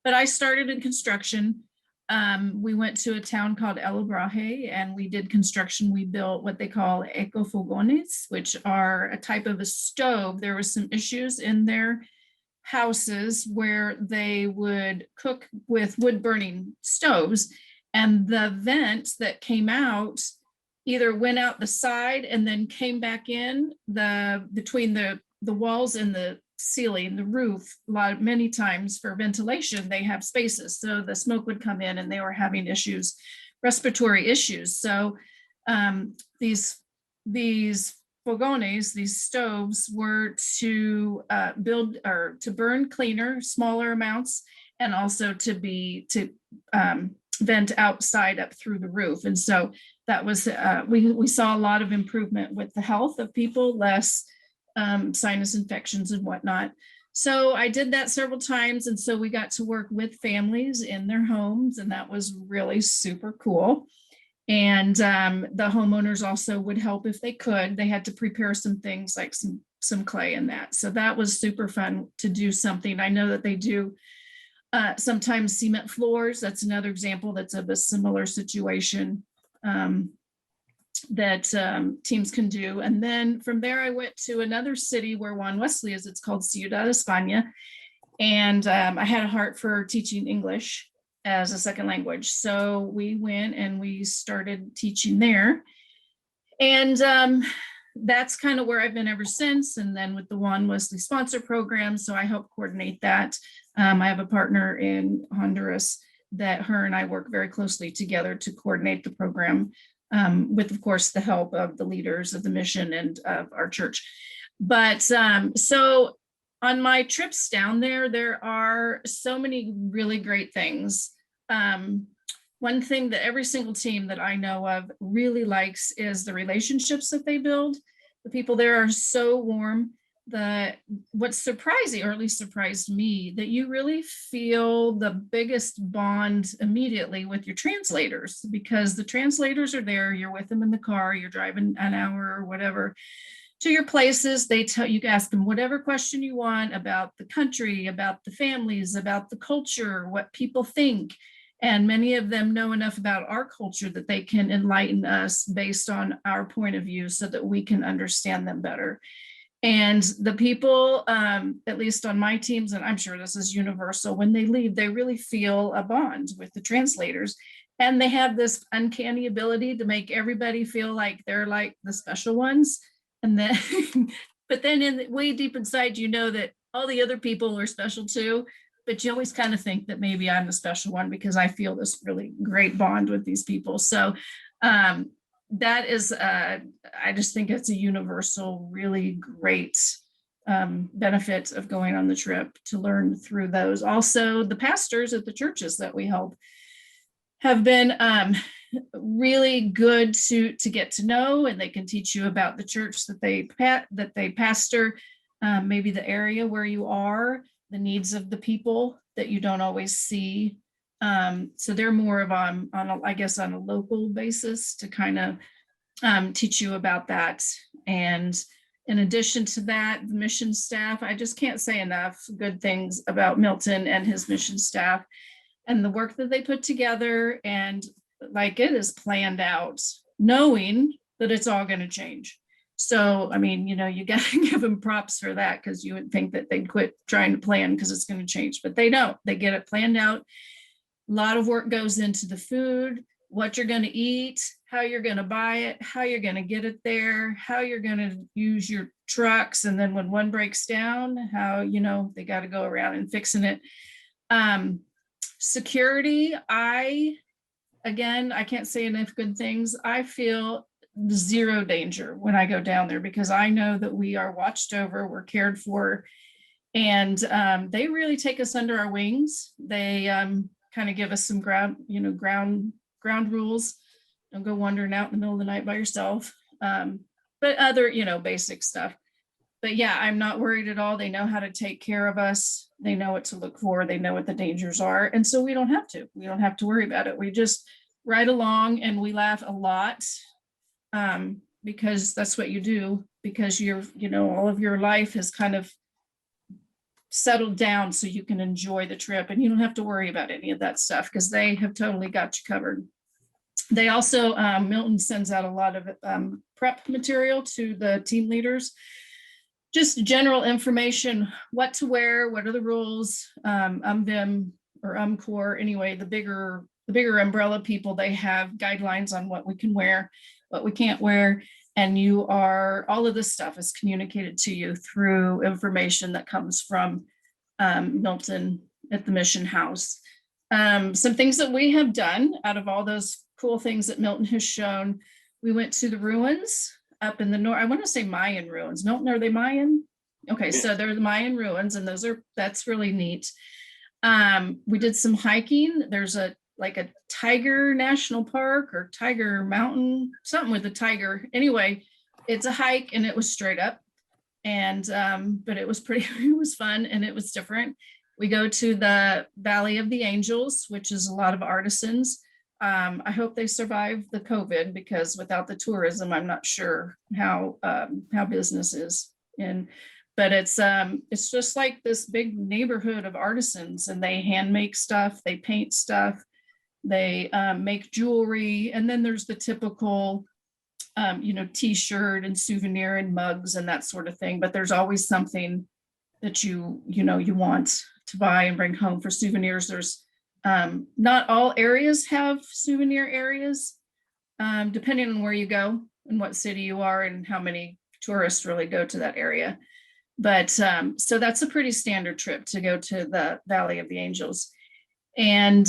But I started in construction. We went to a town called El Abraje and we did construction. We built what they call ecofogones, which are a type of a stove. There were some issues in their houses where they would cook with wood burning stoves, and the vent that came out either went out the side and then came back in between the walls and the ceiling, the roof. Many times for ventilation, they have spaces, so the smoke would come in and they were having respiratory issues. So these fogones, these stoves, were to build or to burn cleaner, smaller amounts, and also to vent outside up through the roof. And so that was, we saw a lot of improvement with the health of people, less sinus infections and whatnot. So I did that several times. And so we got to work with families in their homes, and that was really super cool. And the homeowners also would help if they could. They had to prepare some things like some clay and that. So that was super fun to do something. I know that they do sometimes cement floors. That's another example that's of a similar situation that teams can do. And then from there, I went to another city where Juan Wesley is. It's called Ciudad España. And I had a heart for teaching English as a second language. So we went and we started teaching there. And that's kind of where I've been ever since. And then with the Juan Wesley sponsor program, so I help coordinate that. I have a partner in Honduras that her and I work very closely together to coordinate the program with, of course, the help of the leaders of the mission and of our church. But so on my trips down there, there are so many really great things. One thing that every single team that I know of really likes is the relationships that they build. The people there are so warm. What's surprising, or at least surprised me, that you really feel the biggest bond immediately with your translators, because the translators are there. You're with them in the car, you're driving an hour or whatever to your places. They tell you, ask them whatever question you want about the country, about the families, about the culture, what people think. And many of them know enough about our culture that they can enlighten us based on our point of view so that we can understand them better. And the people, at least on my teams, and I'm sure this is universal, when they leave, they really feel a bond with the translators. And they have this uncanny ability to make everybody feel like they're like the special ones. And then, but then way deep inside, you know that all the other people are special too. But you always kind of think that maybe I'm the special one because I feel this really great bond with these people. So that is, I just think it's a universal, really great benefit of going on the trip, to learn through those. Also, the pastors at the churches that we help have been really good to get to know, and they can teach you about the church that they pastor, maybe the area where you are, the needs of the people that you don't always see. So they're more of on a local basis to kind of teach you about that. And in addition to that, the mission staff, I just can't say enough good things about Milton and his mission staff and the work that they put together. And like, it is planned out, knowing that it's all going to change. So, I mean, you got to give them props for that, because you would think that they'd quit trying to plan because it's going to change, but they don't. They get it planned out. A lot of work goes into the food, what you're going to eat, how you're going to buy it, how you're going to get it there, how you're going to use your trucks. And then when one breaks down, how, they got to go around and fixing it. Security, I can't say enough good things. I feel zero danger when I go down there, because I know that we are watched over, we're cared for, and they really take us under our wings. They kind of give us some ground rules. Don't go wandering out in the middle of the night by yourself. But other, basic stuff. But yeah, I'm not worried at all. They know how to take care of us. They know what to look for. They know what the dangers are. And so we don't have to worry about it. We just ride along and we laugh a lot. Because that's what you do, because all of your life has kind of settled down so you can enjoy the trip, and you don't have to worry about any of that stuff because they have totally got you covered. They also, Milton sends out a lot of prep material to the team leaders, just general information, what to wear, what are the rules, UMVIM or UMCOR, anyway, the bigger umbrella people, they have guidelines on what we can wear, what we can't wear, and all of this stuff is communicated to you through information that comes from Milton at the Mission House. Some things that we have done out of all those cool things that Milton has shown, we went to the ruins up in the north. I want to say Mayan ruins. No, are they Mayan? Okay, so they're the Mayan ruins, and that's really neat. We did some hiking. There's a Tiger National Park or Tiger Mountain, something with a tiger. Anyway, it's a hike and it was straight up. And but it was it was fun and it was different. We go to the Valley of the Angels, which is a lot of artisans. I hope they survive the COVID, because without the tourism, I'm not sure how business is. But it's just like this big neighborhood of artisans, and they hand make stuff, they paint stuff, they make jewelry, and then there's the typical t-shirt and souvenir and mugs and that sort of thing. But there's always something that you want to buy and bring home for souvenirs. There's not all areas have souvenir areas, depending on where you go and what city you are and how many tourists really go to that area. But so that's a pretty standard trip to go to the Valley of the Angels. And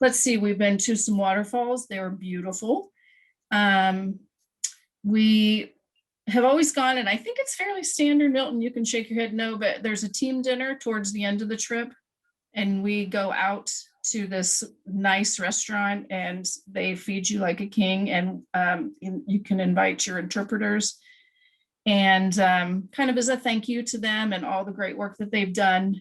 let's see, we've been to some waterfalls. They were beautiful. We have always gone, and I think it's fairly standard, Milton, you can shake your head no, but there's a team dinner towards the end of the trip, and we go out to this nice restaurant and they feed you like a king, and you can invite your interpreters, and kind of as a thank you to them and all the great work that they've done.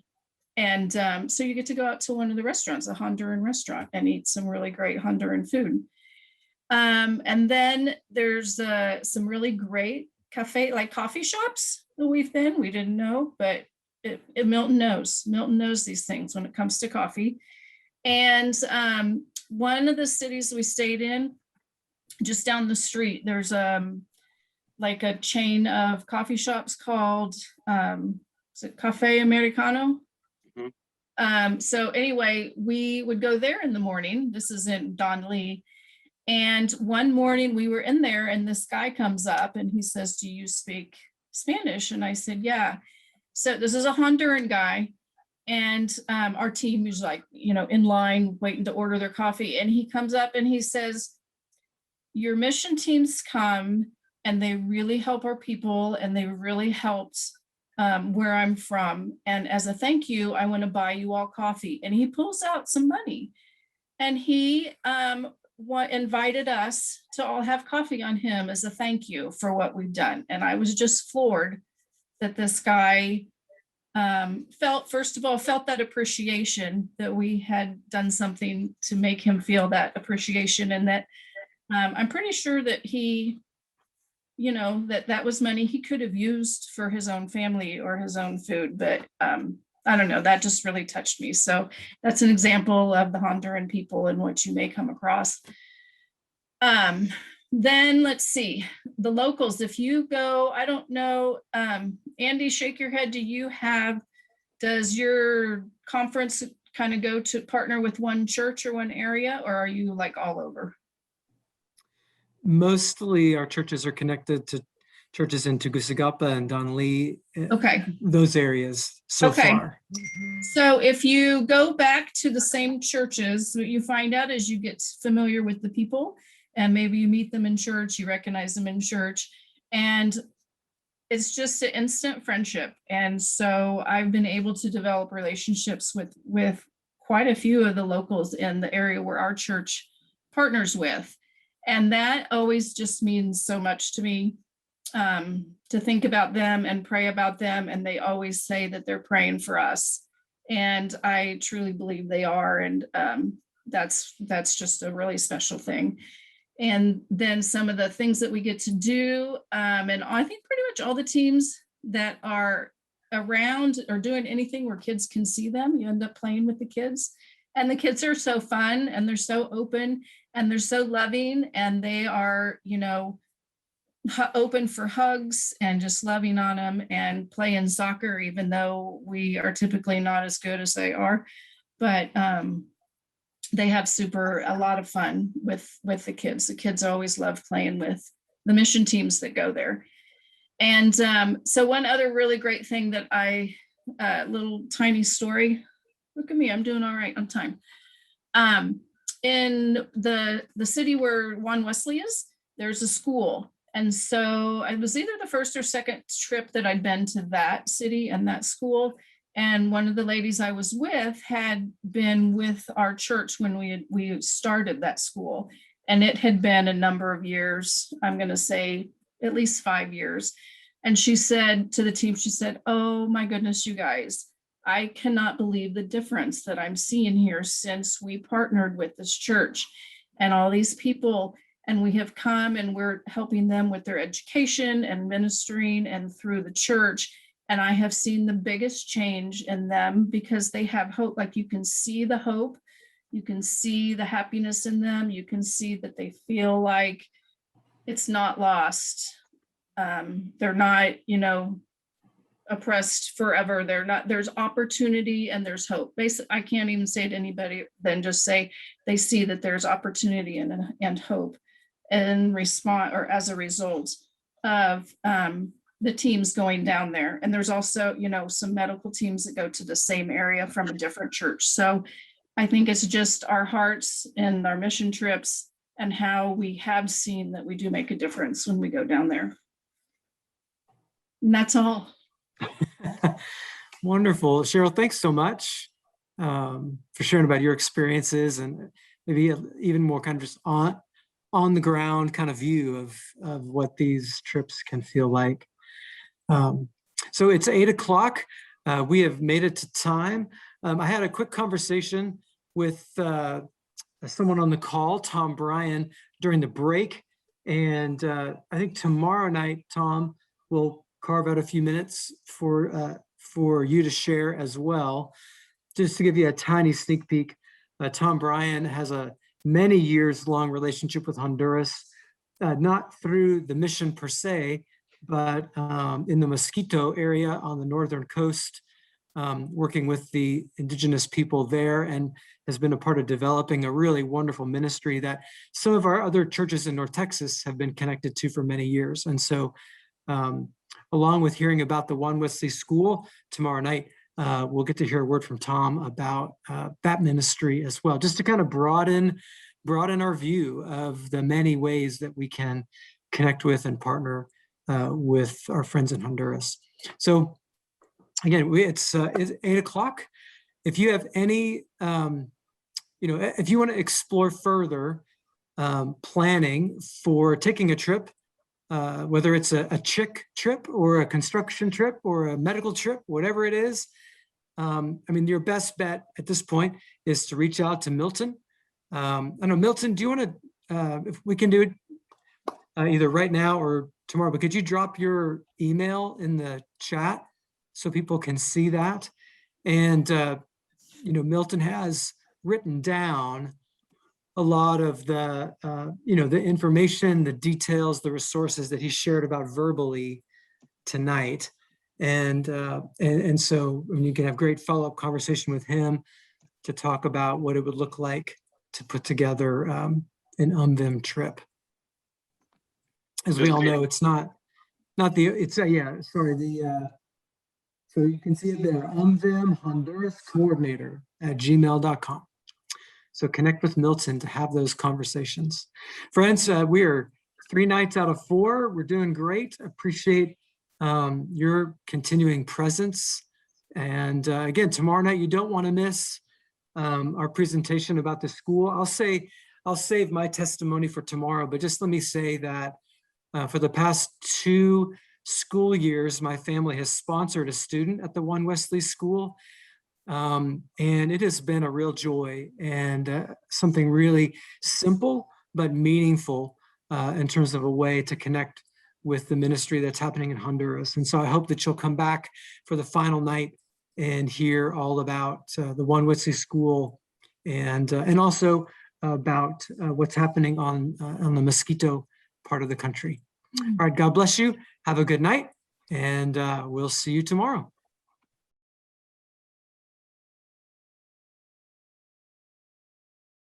And so you get to go out to one of the restaurants, a Honduran restaurant, and eat some really great Honduran food. And then there's some really great coffee shops that we've been. We didn't know, but Milton knows these things when it comes to coffee. And one of the cities we stayed in, just down the street, there's like a chain of coffee shops called, is it Cafe Americano? Mm-hmm. So anyway, we would go there in the morning. This is in Don Lee. And one morning we were in there and this guy comes up and he says, "Do you speak Spanish?" And I said, "Yeah." So this is a Honduran guy. And our team is like, in line waiting to order their coffee. And he comes up and he says, "Your mission teams come and they really help our people, and they really helped where I'm from. And as a thank you, I want to buy you all coffee." And he pulls out some money, and he invited us to all have coffee on him as a thank you for what we've done. And I was just floored that this guy felt that appreciation, that we had done something to make him feel that appreciation. And that I'm pretty sure that he, that was money he could have used for his own family or his own food. But I don't know, that just really touched me. So that's an example of the Honduran people and what you may come across. Then let's see, the locals, if you go, I don't know, Andy, shake your head. Does your conference kind of go to partner with one church or one area, or are you like all over? Mostly our churches are connected to churches in Tegucigalpa and Don Lee. Okay. Those areas so far. So if you go back to the same churches, what you find out is you get familiar with the people, and maybe you meet them in church, you recognize them in church, and it's just an instant friendship. And so I've been able to develop relationships with quite a few of the locals in the area where our church partners with. And that always just means so much to me. To think about them and pray about them. And they always say that they're praying for us. And I truly believe they are. And that's just a really special thing. And then some of the things that we get to do, and I think pretty much all the teams that are around or doing anything where kids can see them, you end up playing with the kids. And the kids are so fun, and they're so open, and they're so loving, and they are, open for hugs and just loving on them and playing soccer, even though we are typically not as good as they are. But they have a lot of fun with the kids. The kids always love playing with the mission teams that go there. And so one other really great thing that little tiny story, look at me, I'm doing all right on time. In the city where Juan Wesley is, there's a school. And so it was either the first or second trip that I'd been to that city and that school. And one of the ladies I was with had been with our church when we started that school. And it had been a number of years, I'm going to say at least 5 years. And she said to the team, she said, "Oh my goodness, you guys, I cannot believe the difference that I'm seeing here since we partnered with this church and all these people. And we have come and we're helping them with their education and ministering and through the church. And I have seen the biggest change in them because they have hope. Like you can see the hope, you can see the happiness in them. You can see that they feel like it's not lost. They're not, oppressed forever. They're not, there's opportunity and there's hope. Basically, I can't even say to anybody than just say they see that there's opportunity and hope in response or as a result of the teams going down there. And there's also, some medical teams that go to the same area from a different church. So I think it's just our hearts and our mission trips and how we have seen that we do make a difference when we go down there. And that's all. Wonderful. Cheryl, thanks so much for sharing about your experiences and maybe even more kind of just on the ground kind of view of what these trips can feel like. So it's 8 o'clock. We have made it to time. I had a quick conversation with someone on the call, Tom Bryan, during the break. And I think tomorrow night, Tom, will carve out a few minutes for you to share as well. Just to give you a tiny sneak peek, Tom Bryan has a many years long relationship with Honduras, not through the mission per se, but in the Mosquito area on the northern coast, working with the indigenous people there, and has been a part of developing a really wonderful ministry that some of our other churches in North Texas have been connected to for many years. And so along with hearing about the One Wesley School tomorrow night, we'll get to hear a word from Tom about that ministry as well, just to kind of broaden our view of the many ways that we can connect with and partner with our friends in Honduras. So again, it's 8 o'clock. If you have any, if you want to explore further planning for taking a trip, whether it's a chick trip or a construction trip or a medical trip, whatever it is, your best bet at this point is to reach out to Milton. I know, Milton, do you want to, if we can do it either right now or tomorrow, but could you drop your email in the chat so people can see that? And, Milton has written down a lot of the, the information, the details, the resources that he shared about verbally tonight. And so you can have great follow-up conversation with him to talk about what it would look like to put together an UMVIM trip. As we all know, it's not the, it's, so you can see it there, UMVIM Honduras Coordinator @gmail.com. So connect with Milton to have those conversations. Friends, we are 3 nights out of 4. We're doing great. Appreciate your continuing presence. And again, tomorrow night, you don't want to miss our presentation about the school. I'll save my testimony for tomorrow, but just let me say that for the past 2 school years, my family has sponsored a student at the One Wesley School. And it has been a real joy and something really simple but meaningful in terms of a way to connect with the ministry that's happening in Honduras. And so I hope that you'll come back for the final night and hear all about the One Wesley School and also about what's happening on the Mosquito part of the country. All right, God bless you. Have a good night, and we'll see you tomorrow.